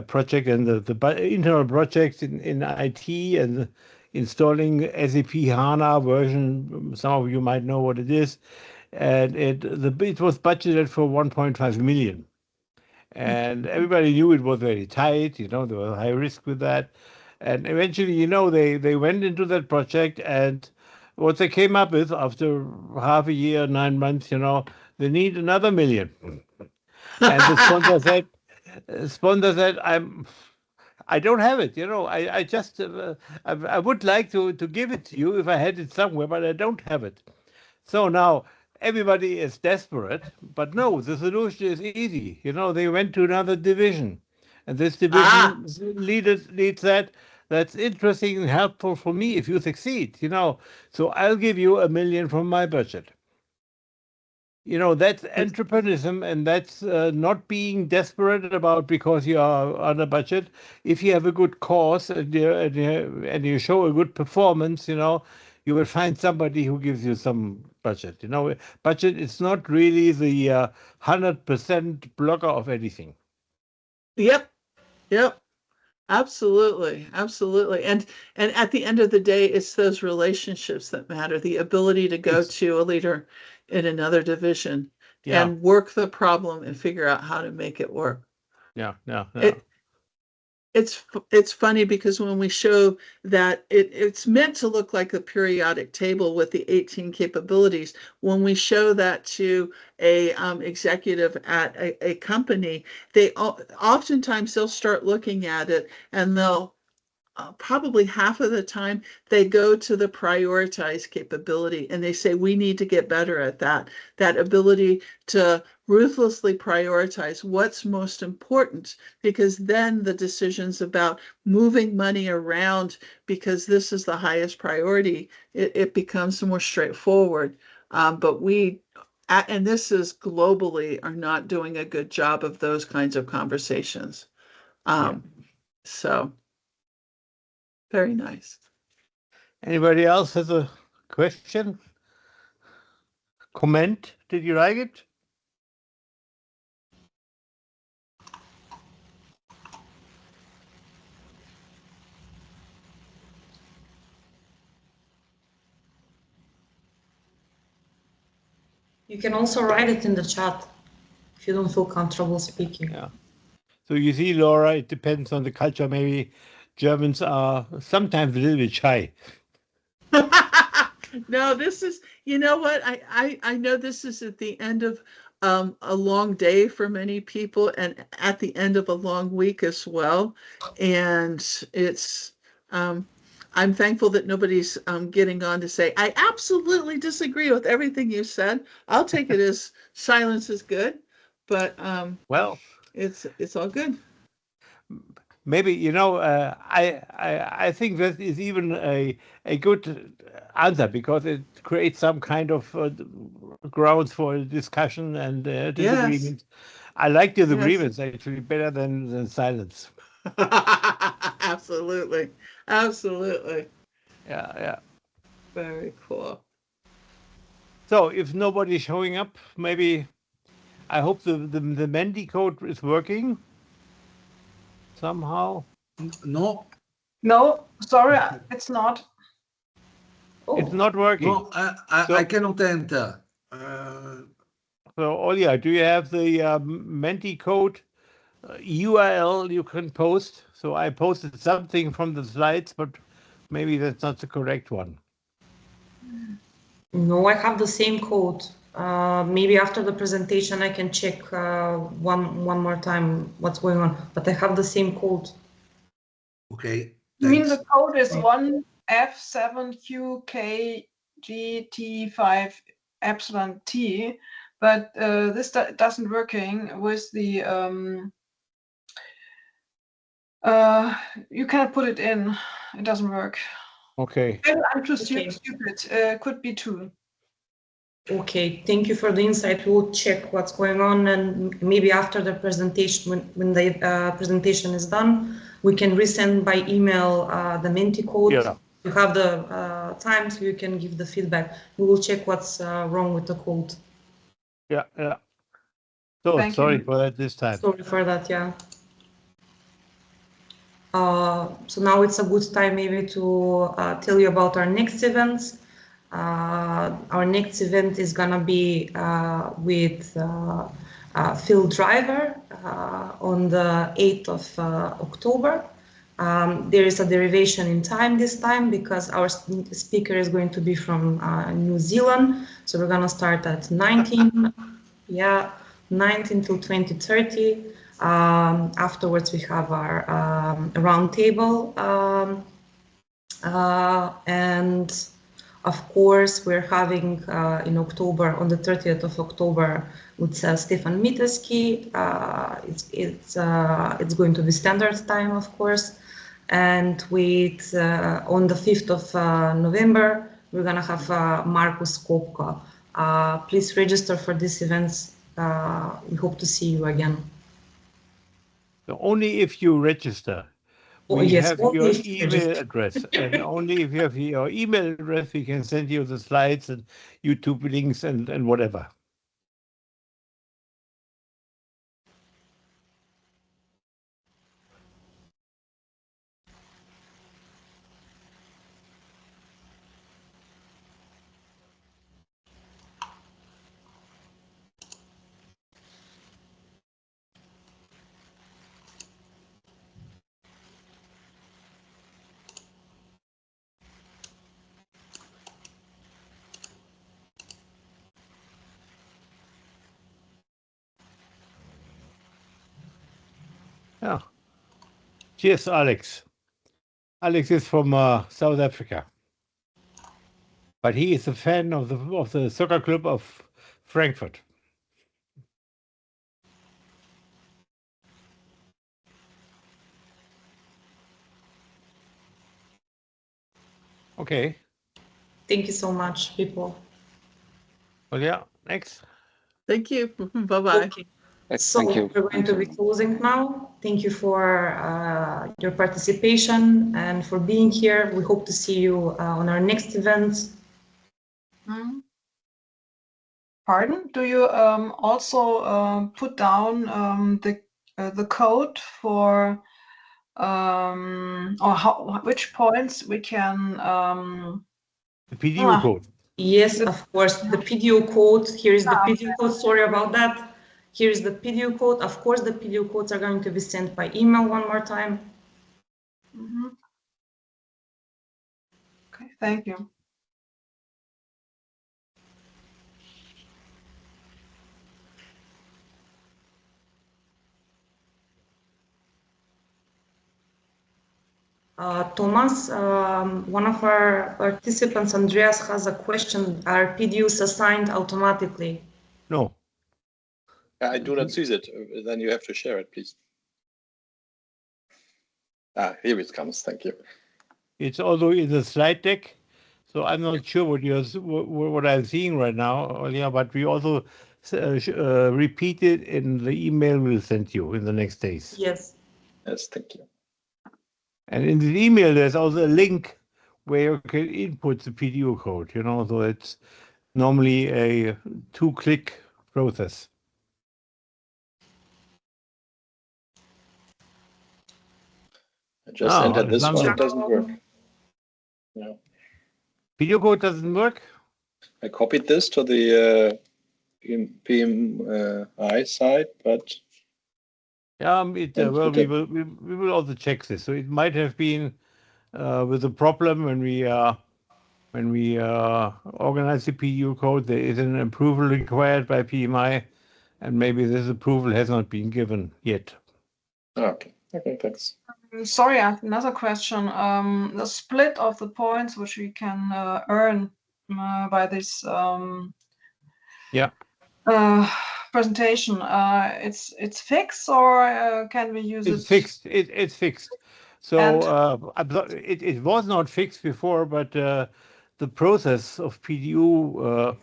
project, and the internal projects in IT and installing SAP HANA version. Some of you might know what it is, and it was budgeted for 1.5 million. And everybody knew it was very tight, there was high risk with that. And eventually, they went into that project, and what they came up with after half a year, 9 months, they need another million. And the sponsor said, I don't have it, I just, I would like to give it to you if I had it somewhere, but I don't have it. So now everybody is desperate, but no, the solution is easy. They went to another division, and this division leads that. That's interesting and helpful for me if you succeed. So I'll give you 1 million from my budget. That's entrepreneurism, and that's not being desperate about because you are on a budget. If you have a good cause and you show a good performance, you will find somebody who gives you some budget. Budget is not really the 100% blocker of anything. Yep. Absolutely. And at the end of the day, it's those relationships that matter. The ability to go to a leader in another division and work the problem and figure out how to make it work. Yeah. It's funny because when we show that it's meant to look like a periodic table with the 18 capabilities, when we show that to a executive at a company, oftentimes they'll start looking at it, and they'll probably half of the time they go to the prioritized capability, and they say we need to get better at that ability to ruthlessly prioritize what's most important, because then the decisions about moving money around because this is the highest priority, it becomes more straightforward. But we, and this is globally, are not doing a good job of those kinds of conversations. So very nice. Anybody else has a question? Comment? Did you like it? You can also write it in the chat if you don't feel comfortable speaking. Yeah. So you see, Laura, it depends on the culture. Maybe Germans are sometimes a little bit shy. No, this is, you know what? I know this is at the end of a long day for many people, and at the end of a long week as well. And it's, I'm thankful that nobody's getting on to say, I absolutely disagree with everything you said. I'll take it as silence is good, but well, it's all good. Maybe, I think that is even a good answer, because it creates some kind of grounds for discussion and disagreement. I like disagreements actually better than silence. Absolutely. Yeah. Very cool. So if nobody's showing up, maybe I hope the Mendy code is working somehow. No, sorry, it's not. It's not working. no, I cannot enter. So, Olja, do you have the Menti code URL you can post? So I posted something from the slides, but maybe that's not the correct one. No, I have the same code. Maybe after the presentation I can check one more time what's going on, but I have the same code. Okay. You mean the code is 1F7QKGT5 epsilon T, but this doesn't working with the you can't put it in. It doesn't work. Okay. I'm too stupid. Could be too. Okay, thank you for the insight. We'll check what's going on, and maybe after the presentation, when the presentation is done, we can resend by email the Menti code. Yeah. You have the time, so you can give the feedback. We will check what's wrong with the code. Yeah. So sorry for that this time. Sorry for that, yeah. So now it's a good time maybe to tell you about our next events. Our next event is gonna be with Phil Driver on the 8th of October. There is a derivation in time this time because our speaker is going to be from New Zealand. So we're gonna start at 19, yeah, 19 till 20:30. Afterwards, we have our roundtable, and of course, we're having in October, on the 30th of October, with Stefan Miteski. It's going to be standard time, of course. And with on the 5th of November, we're gonna have Markus Kopka. Please register for these events. We hope to see you again. So only if you register. We yes, have only your if you email register. address, and only if you have your email address, we can send you the slides and YouTube links and whatever. Yeah. Cheers, Alex. Alex is from South Africa, but he is a fan of the soccer club of Frankfurt. Okay. Thank you so much, people. Well, yeah. Next. Thank you. Bye-bye. Okay. Thank So you. we're going to be closing now. Thank you for your participation and for being here. We hope to see you on our next event. Pardon? Do you also put down the code for or which points we can The PDU code. Yes, of course, the PDU code. Here is the PDU code. Sorry about that. Here is the PDU code. Of course, the PDU codes are going to be sent by email one more time. Okay, thank you. Thomas, one of our participants, Andreas, has a question. Are PDUs assigned automatically? No. I do not see it. Then you have to share it, please. Here it comes. Thank you. It's also in the slide deck, so I'm not sure what I'm seeing right now, yeah, but we also repeat it in the email we'll send you in the next days. Yes. Yes, thank you. And in the email, there's also a link where you can input the PDU code, so it's normally a 2-click process. I just entered this one. It doesn't work. No. PDU code doesn't work? I copied this to the PMI side, but yeah, well, we will also check this. So it might have been with a problem when we organize the PDU code. There is an approval required by PMI, and maybe this approval has not been given yet. Okay, thanks. Sorry, I have another question. The split of the points which we can earn by this presentation, it's fixed, or can we use it? It's fixed. It's fixed. So it was not fixed before, but the process of PDU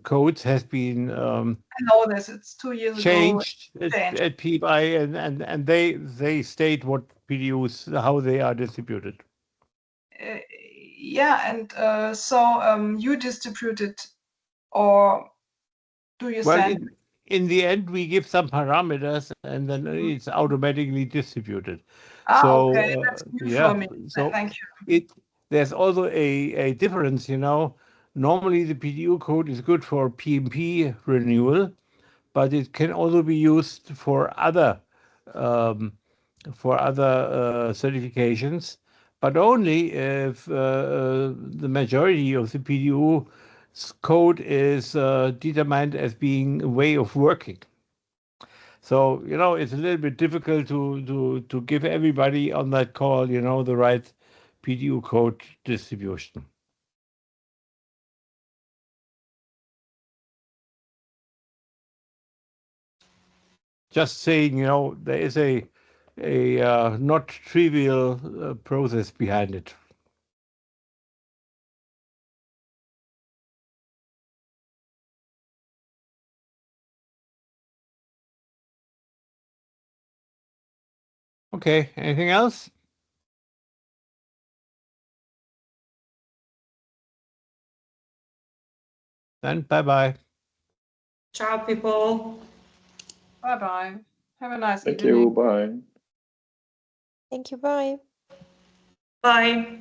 codes has been I know this. It's 2 years changed ago. At PMI, and they state what PDUs, how they are distributed. Yeah, and so you distribute it, or do you send? in the end, we give some parameters and then it's automatically distributed. Okay, that's new for me. Thank you. There's also a difference, you know. Normally, the PDU code is good for PMP renewal, but it can also be used for other certifications, but only if the majority of the PDU code is determined as being a way of working. So, you know, it's a little bit difficult to give everybody on that call, you know, the right PDU code distribution. Just saying, you know, there is a not trivial process behind it. Okay, anything else? Then bye-bye. Ciao, people. Bye-bye. Have a nice Thank evening. you. Bye. Thank you. Bye. Bye.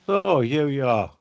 So here we are.